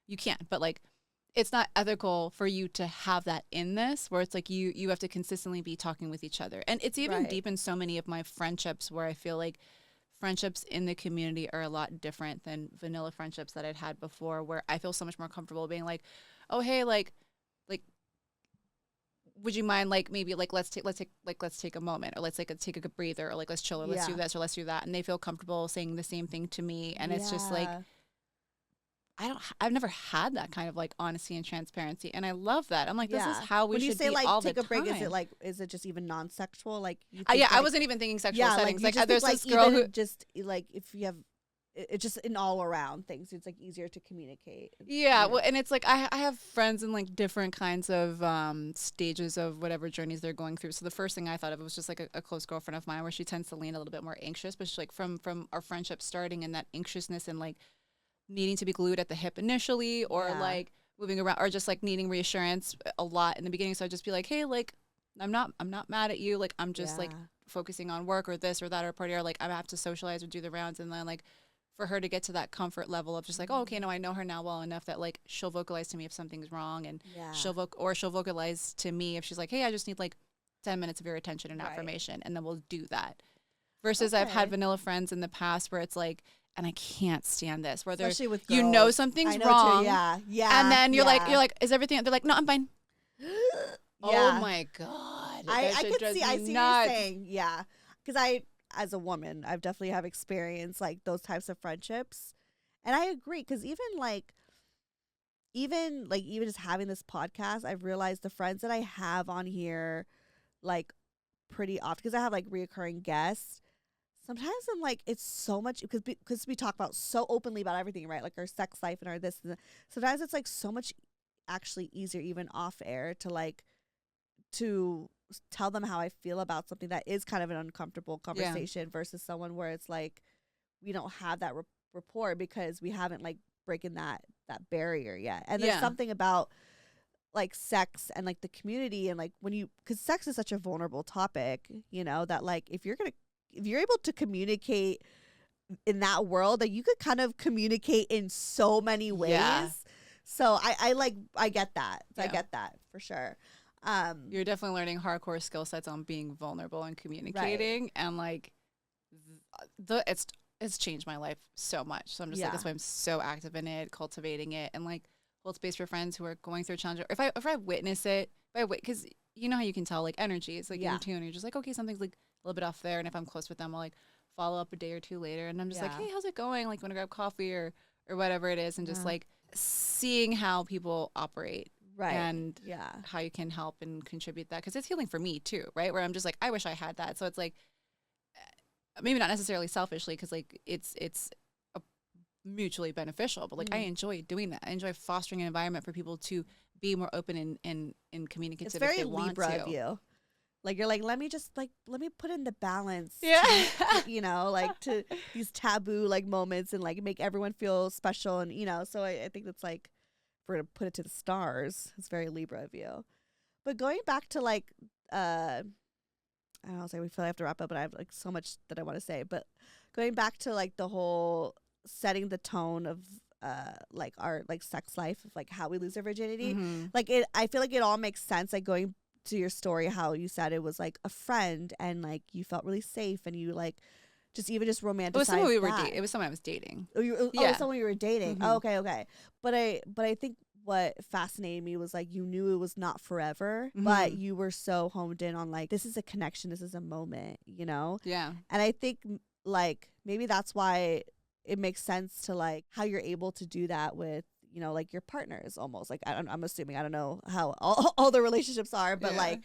You can't, but like, it's not ethical for you to have that in this where it's like you have to consistently be talking with each other. And it's even deep in so many of my friendships where I feel like friendships in the community are a lot different than vanilla friendships that I'd had before, where I feel so much more comfortable being like, oh, hey, like would you mind like maybe like let's take a moment, or let's take a breather, or like let's chill, or let's do this, or let's do that. And they feel comfortable saying the same thing to me. And it's just like, I've never had that kind of like honesty and transparency, and I love that. I'm like, this is how we should be all the time. When you say like take a break, is it just even non-sexual? Like, I wasn't even thinking sexual settings. Like there's this girl who just like if you have. It's just in all around things. It's like easier to communicate. Yeah, well, and it's like I have friends in like different kinds of stages of whatever journeys they're going through. So the first thing I thought of was just like a close girlfriend of mine, where she tends to lean a little bit more anxious, but she's like from our friendship starting, and that anxiousness and like needing to be glued at the hip initially, or like moving around, or just like needing reassurance a lot in the beginning. So I'd just be like, hey, like I'm not mad at you. Like I'm just like focusing on work or this or that or party, or like I have to socialize or do the rounds, and then like. For her to get to that comfort level of just like, oh, okay, no, I know her now well enough that like she'll vocalize to me if something's wrong, and she'll vocalize to me if she's like, hey, I just need like 10 minutes of your attention and affirmation, and then we'll do that. Versus I've had vanilla friends in the past where it's like, and I can't stand this, where they're, you know, something's wrong, and then you're like, is everything? They're like, no, I'm fine. Oh my god, I can see, I see what you're saying, because as a woman, I've definitely have experienced like those types of friendships, and I agree because even just having this podcast, I've realized the friends that I have on here, like pretty often, because I have like reoccurring guests. sometimes I'm like, it's so much because we talk about so openly about everything, right? Like our sex life and our this and that. Sometimes it's like so much actually easier even off air to like to tell them how I feel about something that is kind of an uncomfortable conversation versus someone where it's like we don't have that rapport because we haven't like breaking that barrier yet. And there's something about like sex and like the community and like when you, because sex is such a vulnerable topic, you know, that like if you're able to communicate in that world, that you could kind of communicate in so many ways. Yeah. So I get that. I get that for sure. You're definitely learning hardcore skill sets on being vulnerable and communicating, right. And like it's changed my life so much. So I'm just like, that's why I'm so active in it, cultivating it, and like hold space for friends who are going through challenges. If I witness it, because you know how you can tell like energy. It's like in tune. You're just like, okay, something's like a little bit off there, and if I'm close with them, I'll like follow up a day or two later, and I'm just like, hey, how's it going? Like, want to grab coffee or whatever it is, and just like seeing how people operate. Right. And how you can help and contribute that. Because it's healing for me too, right? Where I'm just like, I wish I had that. So it's like, maybe not necessarily selfishly, because like it's mutually beneficial, but like I enjoy doing that. I enjoy fostering an environment for people to be more open and communicative. It's very if they Libra want to. Of you. Like you're like, let me put in the balance. Yeah. To, you know, like to these taboo like moments and like make everyone feel special. And, you know, so I think that's like, we're gonna put it to the stars. It's very Libra of you. But going back to like I don't know, we feel like I have to wrap up, but I have like so much that I want to say. But going back to like the whole setting the tone of like our like sex life, of like how we lose our virginity. Like I feel like it all makes sense. Like going to your story, how you said it was like a friend and like you felt really safe and you like just romanticized. It was someone it was someone I was dating. Oh, it was someone you were dating. Oh, okay. But I think what fascinated me was like you knew it was not forever, but you were so honed in on like, this is a connection, this is a moment, you know? Yeah. And I think like maybe that's why it makes sense to like how you're able to do that with, you know, like your partners almost. Like I'm assuming, I don't know how all the relationships are, but like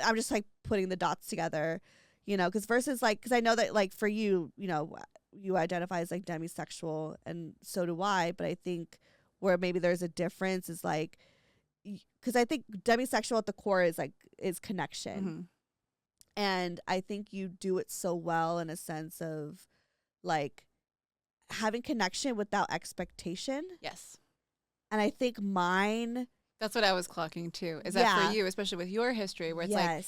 I'm just like putting the dots together. You know, because I know that like for you, you know, you identify as like demisexual and so do I. But I think where maybe there's a difference is like, because I think demisexual at the core is connection. And I think you do it so well in a sense of like having connection without expectation. Yes. And I think mine. That's what I was clocking too. Is that for you, especially with your history where it's like.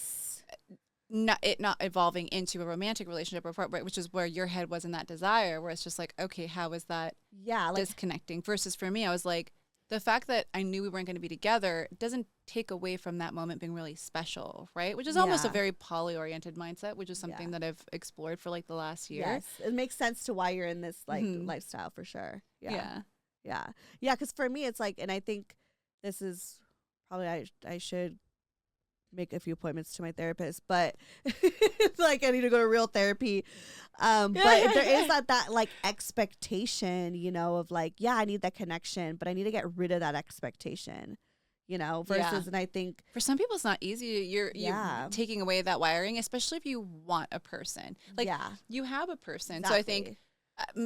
Not evolving into a romantic relationship or which is where your head was in that desire, where it's just like, okay, how is that like, disconnecting? Versus for me, I was like, the fact that I knew we weren't going to be together doesn't take away from that moment being really special, right? Which is almost a very poly-oriented mindset, which is something that I've explored for like the last year. Yes, it makes sense to why you're in this like lifestyle for sure. Yeah. Because for me, it's like, and I think this is probably I should make a few appointments to my therapist, but it's like I need to go to real therapy. But there is that like expectation, you know, of like, I need that connection, but I need to get rid of that expectation, you know, versus, and I think for some people it's not easy. You're taking away that wiring, especially if you want a person. Like you have a person. Exactly. So I think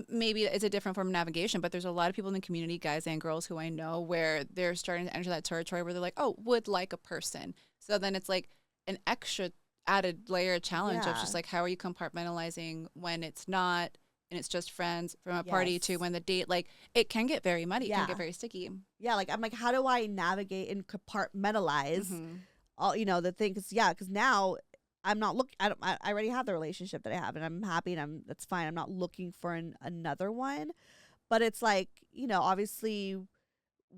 maybe it's a different form of navigation, but there's a lot of people in the community, guys and girls, who I know where they're starting to enter that territory where they're like, oh, would like a person. So then it's like an extra added layer of challenge of just like, how are you compartmentalizing when it's not, and it's just friends from a party to when the date, like it can get very muddy. It can get very sticky. Yeah. Like I'm like, how do I navigate and compartmentalize all, you know, the thing? Cause now I'm not looking, I already have the relationship that I have and I'm happy and that's fine. I'm not looking for another one, but it's like, you know, obviously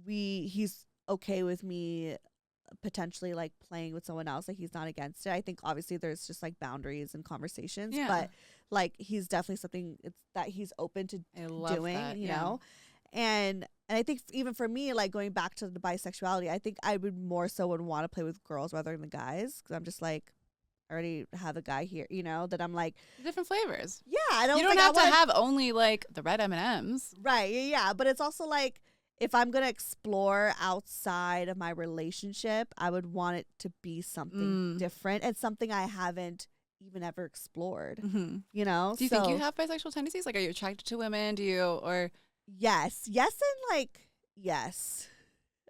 he's okay with me potentially like playing with someone else, like he's not against it. I think obviously there's just like boundaries and conversations, but like he's definitely something that he's open to doing, that, you know. And I think even for me, like going back to the bisexuality, I think I would more so would want to play with girls rather than guys, because I'm just like, I already have a guy here, you know, that I'm like different flavors. Yeah, I don't. You don't have to have only like the red M&Ms, right? Yeah, but it's also like, if I'm going to explore outside of my relationship, I would want it to be something different and something I haven't even ever explored, Mm-hmm. you know? Do you think you have bisexual tendencies? Like, are you attracted to women? Do you, or? Yes. Yes and, like, yes.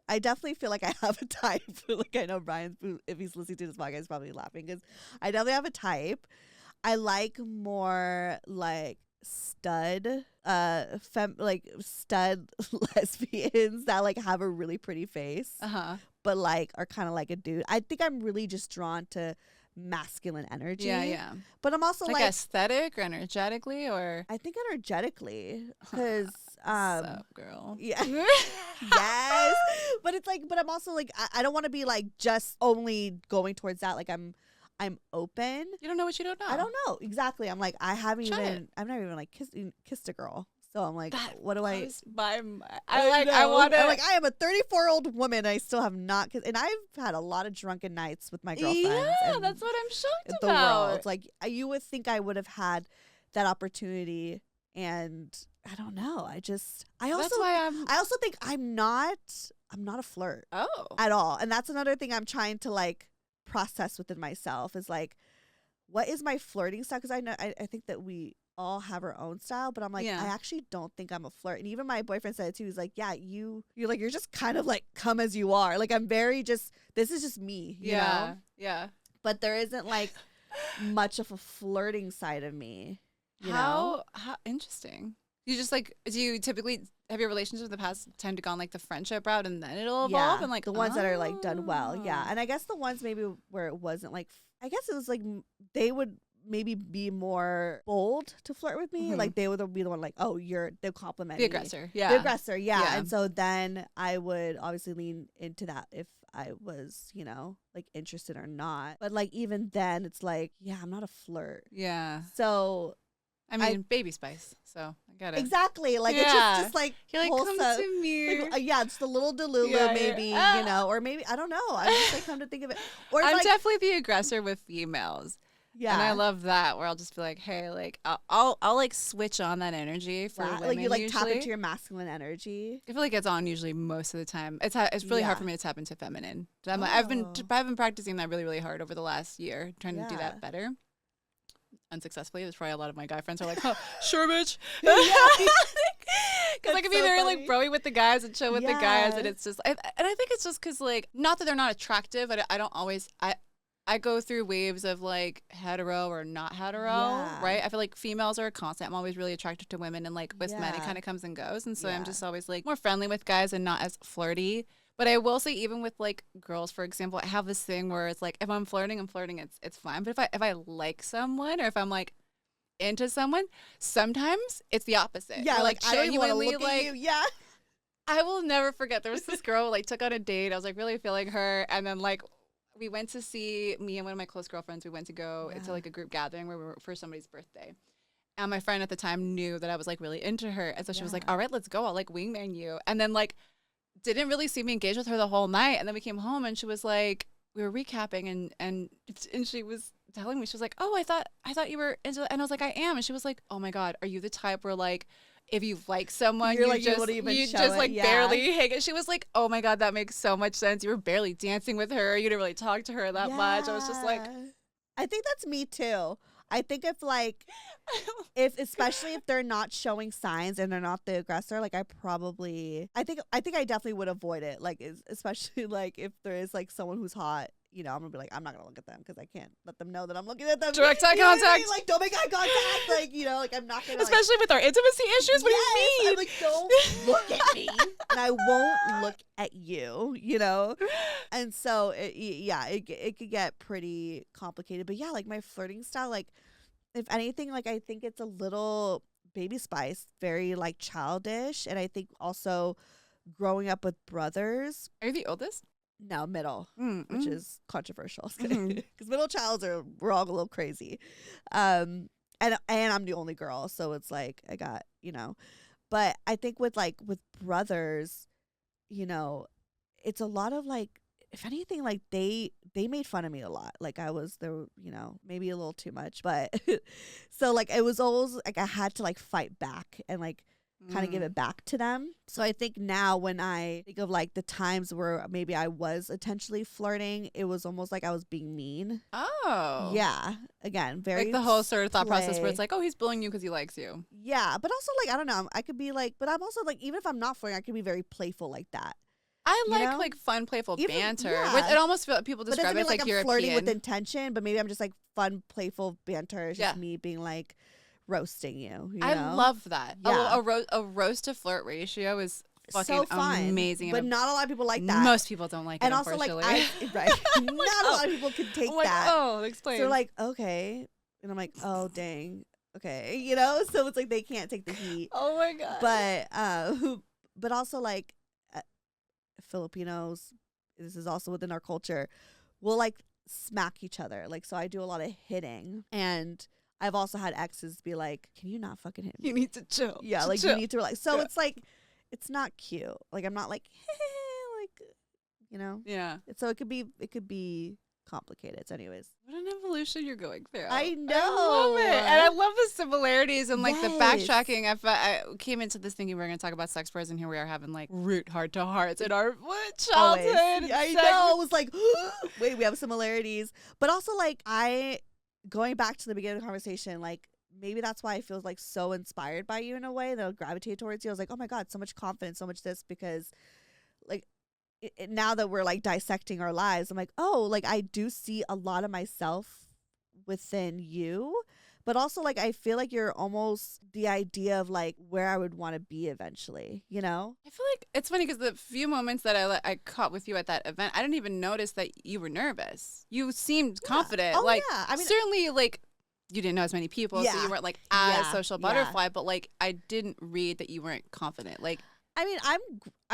I definitely feel like I have a type. Like, I know Brian, if he's listening to this podcast, is probably laughing because I definitely have a type. I like more, like, stud stud lesbians that like have a really pretty face but like are kind of like a dude. I think I'm really just drawn to masculine energy. Yeah. But I'm also like aesthetic or energetically, or I think energetically because what's up, girl? Yeah. Yes. But it's like, but I'm also like I don't want to be like just only going towards that. Like I'm open. You don't know what you don't know. I don't know. Exactly. I'm like, I've never even like kissed a girl. So I'm like, what do I? I'm like, I am a 34-year-old woman. And I still have not kissed. And I've had a lot of drunken nights with my girlfriends. Yeah, that's what I'm shocked the about. World. Like, you would think I would have had that opportunity. And I don't know. I also think I'm not a flirt. At all. And that's another thing I'm trying to like process within myself is like, what is my flirting style? Because I think that we all have our own style, but I'm like, I actually don't think I'm a flirt. And even my boyfriend said it too. He's like, yeah, you're just kind of like come as you are. Like I'm very this is just me, you know? Yeah. But there isn't like much of a flirting side of me. How interesting. You just like, do you typically have your relationships in the past tend to go on like the friendship route and then it'll evolve and like the ones that are like done well. Yeah. And I guess the ones maybe where it wasn't like, I guess it was like they would maybe be more bold to flirt with me. Like they would be the one like, oh, they'll compliment the me. aggressor. Yeah. The aggressor. Yeah. And so then I would obviously lean into that if I was, like interested or not. But like even then it's like, yeah, I'm not a flirt. Yeah. So I mean, baby spice. So I got it. Exactly. Like it's just like you're like, wholesome. Come to me. Like, just a little Delulu maybe, or maybe I don't know. I just like come to think of it. Or I'm like, definitely the aggressor with females. Yeah. And I love that where I'll just be like, hey, like I'll like switch on that energy for women. Like you like usually. tap into your masculine energy. I feel like it's on usually most of the time. It's really hard for me to tap into feminine. I've been practicing that really, really hard over the last year, trying to do that better. Unsuccessfully. That's probably a lot of my guy friends are like, oh, sure, bitch. Because I can be very like broy with the guys and chill with the guys, and it's just, and I think it's just because like, not that they're not attractive, but I don't always, I go through waves of like hetero or not hetero, right? I feel like females are a constant. I'm always really attracted to women, and like with men, it kind of comes and goes, and so I'm just always like more friendly with guys and not as flirty. But I will say, even with like girls, for example, I have this thing where it's like if I'm flirting, it's fine. But if I like someone or if I'm like into someone, sometimes it's the opposite. Yeah, like I don't even want to look like, at you. Yeah. I will never forget. There was this girl like took on a date. I was like really feeling her, and then like we went to see me and one of my close girlfriends. We went to go to like a group gathering where we were for somebody's birthday. And my friend at the time knew that I was like really into her, and so she was like, "All right, let's go. I'll like wingman you." And then like. Didn't really see me engage with her the whole night, and then we came home and she was like, we were recapping and she was telling me, she was like, oh, I thought you were into it. And I was like, I am. And she was like, oh my god, are you the type where like if you like someone you just like barely hang it? She was like, oh my god, that makes so much sense. You were barely dancing with her, you didn't really talk to her that much. I was just like, I think that's me too. I think especially if they're not showing signs and they're not the aggressor, like I think I definitely would avoid it. Like especially like if there is like someone who's hot, I'm gonna be like, I'm not gonna look at them because I can't let them know that I'm looking at them. Direct eye contact. Like don't make eye contact. Like like I'm not gonna. Especially with our intimacy issues. What do you mean? I'm like, don't look at me, and I won't look at you. And so it could get pretty complicated. But yeah, like my flirting style, like if anything, like I think it's a little Baby Spice, very like childish, and I think also growing up with brothers. Are you the oldest? No, middle, which is controversial because middle childs we're all a little crazy, and I'm the only girl, so it's like I got but I think with brothers, it's a lot of like, if anything, like they made fun of me a lot. Like I was there, maybe a little too much, but so like it was always like I had to like fight back and like kind of give it back to them. So I think now when I think of like the times where maybe I was intentionally flirting, it was almost like I was being mean. Oh. Yeah. Again, very like the whole sort of thought process where play. it's like, oh, he's bullying you because he likes you. Yeah. But also like, I don't know. I could be like, but I'm also like, even if I'm not flirting, I could be very playful like that. I You like know? like fun, playful Even- banter. yeah. It almost feel people But it describe doesn't it mean as like like I'm European. flirting with intention, but maybe I'm just like fun, playful banter. It's just Yeah. me being like roasting you. I know? love that. Yeah. A roast to flirt ratio is fucking so fun, amazing. but and not a lot of people like that. Most people don't like and it, also like unfortunately. right, not a lot of people can take I'm like, that. oh, explain. So they're like, okay, and I'm like, oh dang, okay, you know. So it's like they can't take the heat. oh my god. But also like Filipinos, this is also within our culture, will like smack each other. Like, so I do a lot of hitting, and I've also had exes be like, can you not fucking hit me? you need to chill. Yeah, like chill. you need to relax. So Yeah. it's like, it's not cute. Like I'm not like, like, you know. Yeah. So it could be complicated. So anyways, What an evolution you're going through. I know. I love it. And I love the similarities and like the Yes. backtracking. I came into this thinking we were going to talk about sex pairs, and here we are having like root heart to hearts in our childhood. Always. and I sex. know. It was like, wait, we have similarities. But also like going back to the beginning of the conversation, like maybe that's why I feel like so inspired by you in a way that I'll gravitate towards you. I was like, oh my God, so much confidence, so much this, because like now that we're like dissecting our lives, I'm like, oh, like I do see a lot of myself within you, but also like I feel like you're almost the idea of like where I would want to be eventually, you know? I feel like it's funny because the few moments that I caught with you at that event, I didn't even notice that you were nervous. You seemed confident. Oh, like yeah. I mean, certainly like you didn't know as many people, so Yeah. you weren't like as Yeah. social Yeah. butterfly, but like I didn't read that you weren't confident. Like I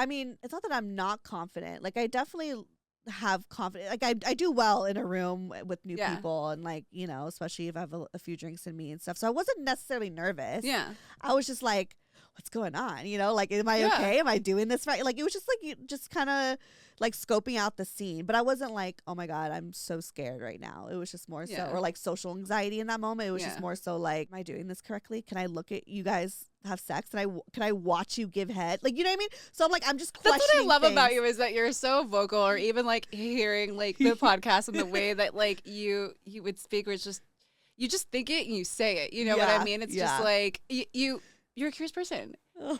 mean, it's not that I'm not confident. Like I definitely have confidence. Like I do well in a room with new Yeah. people, and like, you know, especially if I have a few drinks in me and stuff. So I wasn't necessarily nervous. yeah. I was just like, what's going on? You know, like, am I Yeah. okay? Am I doing this right? Like, it was just like, you just kind of like scoping out the scene. But I wasn't like, oh my God, I'm so scared right now. It was just more so, Yeah. or like social anxiety in that moment. It was just Yeah. more so like, am I doing this correctly? Can I look at you guys have sex? Can I watch you give head? Like, you know what I mean? So I'm like, I'm just questioning That's what I love about things. you is that you're so vocal, or even like hearing like the podcast and the way that like you would speak, where it's just you just think it and you say it. You know what I Yeah, mean? It's yeah. just like you're a curious person.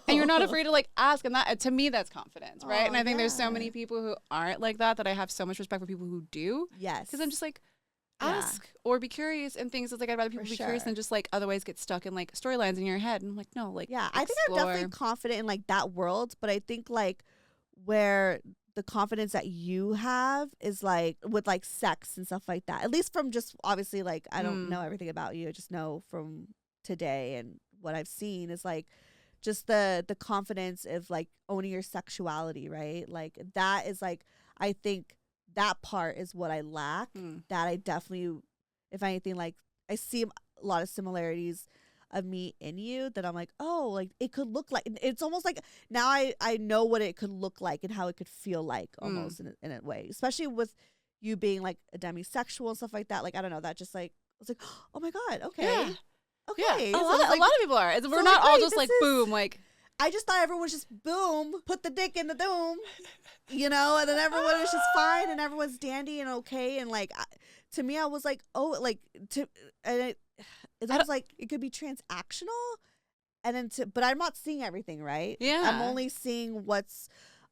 And you're not afraid to like ask, and that to me that's confidence, right? Oh, And I think there's so yeah. many people who aren't like that I have so much respect for people who do, Yes. because I'm just like Yeah. ask or be curious and things. It's like I'd rather people For be curious sure. than just like otherwise get stuck in like storylines in your head. And I'm like, no, like Yeah, I think I'm definitely explore. confident in like that world, but I think like where the confidence that you have is like with like sex and stuff like that. At least from just obviously like I don't know everything about you. I just know from today and what I've seen is like just the confidence of like owning your sexuality, right? Like that is like I think that part is what I lack. That I definitely, if anything, like I see a lot of similarities of me in you that I'm like, oh, like it could look like, it's almost like now I know what it could look like and how it could feel like almost in a way, especially with you being like a demisexual and stuff like that. Like, I don't know, that just like, I was like, oh my God, okay. Yeah. Okay. Yeah, So a it's lot of people are. We're so not like, all wait, just this like is- boom, like I just thought everyone was just boom, put the dick in the doom, you know, and then everyone was just fine and everyone's dandy and okay. And like, to me, I was like, oh, like, it's almost like it could be transactional. And then but I'm not seeing everything, right? Yeah. I'm only seeing what's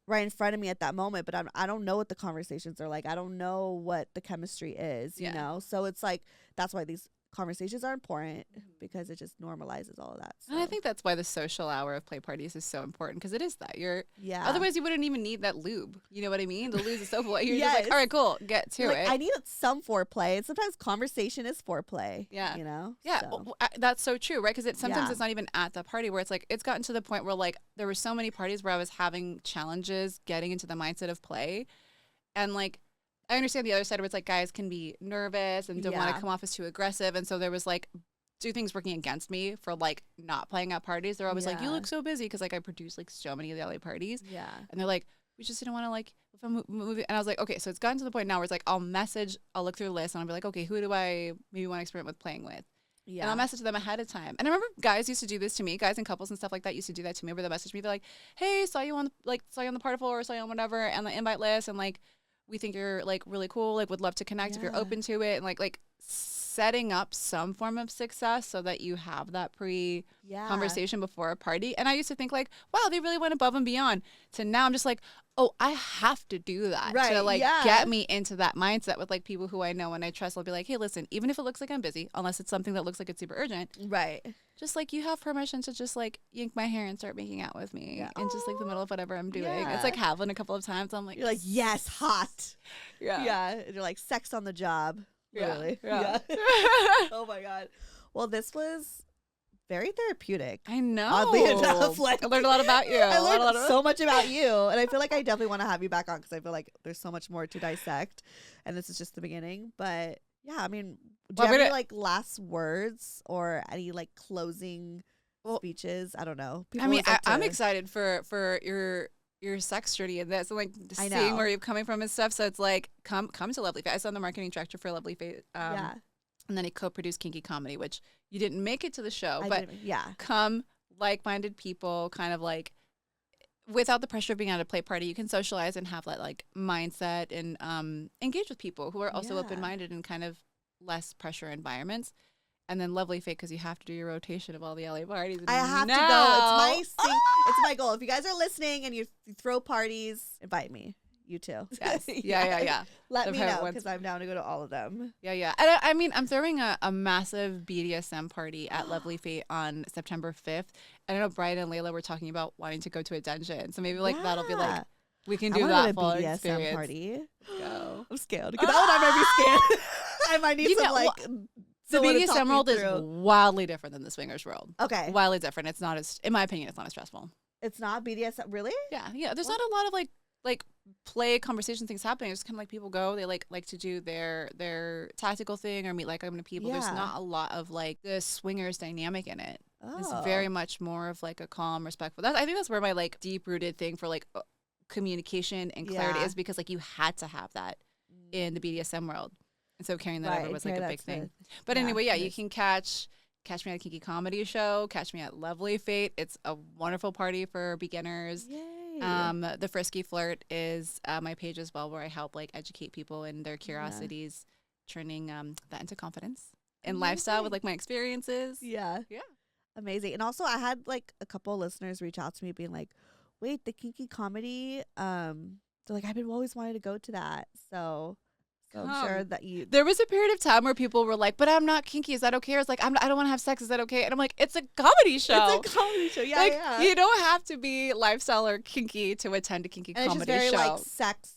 right in front of me at that moment, but I don't know what the conversations are like. I don't know what the chemistry is, you know? So it's like, that's why these conversations are important, because it just normalizes all of that. So. And I think that's why the social hour of play parties is so important, because it is that yeah. Otherwise, you wouldn't even need that lube. You know what I mean? The lube is so full. You're Yes. just like, all right, cool, get to like, it. I need some foreplay, and sometimes conversation is foreplay. Yeah. You know? Yeah, So. that's so true, right? Because sometimes Yeah. it's not even at the party, where it's like it's gotten to the point where like there were so many parties where I was having challenges getting into the mindset of play, and like I understand the other side where it's like guys can be nervous and don't want Yeah. to come off as too aggressive, and so there was like two things working against me for like not playing at parties. They're always like, you Yeah. look so busy, because like I produce like so many of the LA parties, Yeah. and they're like, we just didn't want to like move it. And I was like, okay, so it's gotten to the point now where it's like I'll look through the list and I'll be like, okay, who do I maybe want to experiment with playing with? And I'll message them ahead of time. And I remember guys used to do this to me. Guys and couples and stuff like that used to do that to me, where they message me. They're like, hey, saw you on the Particle, or saw you on whatever, and the invite list. And like, we think you're like really cool. Like, would love to connect if you're open to it. And like setting up some form of success so that you have that conversation before a party. And I used to think like, wow, they really went above and beyond. So now I'm just like, oh, I have to do that to like get me into that mindset with like people who I know and I trust. I'll be like, hey, listen, even if it looks like I'm busy, unless it's something that looks like it's super urgent, right? Just like you have permission to just like yank my hair and start making out with me in just like the middle of whatever I'm doing. It's like happened a couple of times. I'm like, you're like, yes, hot. Yeah. You're like sex on the job. Really? Yeah. Oh my God. Well, this was very therapeutic. I know. Oddly enough, like I learned a lot about you. I learned so much about you, and I feel like I definitely want to have you back on because I feel like there's so much more to dissect, and this is just the beginning. But yeah, I mean, do you have any like last words or any like closing speeches? I don't know. People I'm excited for your sex journey and this, and like seeing where you're coming from and stuff. So it's like come to Lovely Fate. I saw the marketing director for Lovely Fate. And then he co-produced Kinky Comedy, which you didn't make it to the show, but come like-minded people, kind of like without the pressure of being at a play party, you can socialize and have that like mindset and engage with people who are also open-minded and kind of less pressure environments. And then Lovely Fate, because you have to do your rotation of all the LA parties. I have to go. It's my goal. If you guys are listening and you throw parties, invite me. You too. Yes. Yeah. Let me know because I'm down to go to all of them. Yeah. And I mean, I'm throwing a massive BDSM party at Lovely Fate on September 5th. And I know Brian and Layla were talking about wanting to go to a dungeon. So maybe like that'll be like, we can do that full BDSM experience. Party. Go. I'm scared. Because that one I might be scared. I might need some like... The BDSM world is wildly different than the swingers world. Okay. Wildly different. It's not as, in my opinion, it's not as stressful. It's not BDSM? Really? Yeah. There's not a lot of like play conversation things happening. It's kind of like people go, they like to do their tactical thing or meet like-minded people. There's not a lot of like the swingers dynamic in it. It's very much more of like a calm, respectful. I think that's where my like deep-rooted thing for like communication and clarity is, because like you had to have that in the BDSM world. And so carrying that over was like a big thing. But anyway, you can catch me at a Kinky Comedy show, catch me at Lovely Fate. It's a wonderful party for beginners. Yay. The Frisky Flirt is my page as well, where I help like educate people in their curiosities, turning that into confidence and lifestyle with like my experiences. Yeah. Amazing. And also I had like a couple listeners reach out to me being like, wait, the Kinky Comedy, they're like, I've been always wanting to go to that. So I'm sure that there was a period of time where people were like, but I'm not kinky. Is that okay? Or it's like, I don't want to have sex. Is that okay? And I'm like, it's a comedy show. It's a comedy show. Yeah, like, you don't have to be lifestyle or kinky to attend a kinky comedy show. It's just very like sex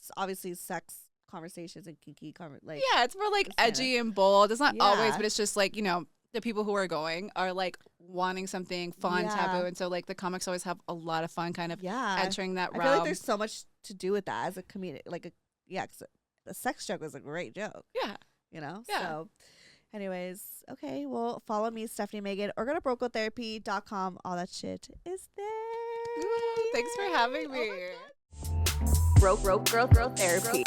conversations and kinky it's more like edgy and bold. It's not always, but it's just like, you know, the people who are going are like wanting something fun, taboo. And so like the comics always have a lot of fun kind of entering that realm. I feel like there's so much to do with that as a comedian. The sex joke was a great joke. Yeah. You know? Yeah. So, anyways, okay. Well, follow me, Stefanie Maegan, or go to brocotherapy.com. All that shit is there. Ooh, thanks for having me. Broke Girl Therapy.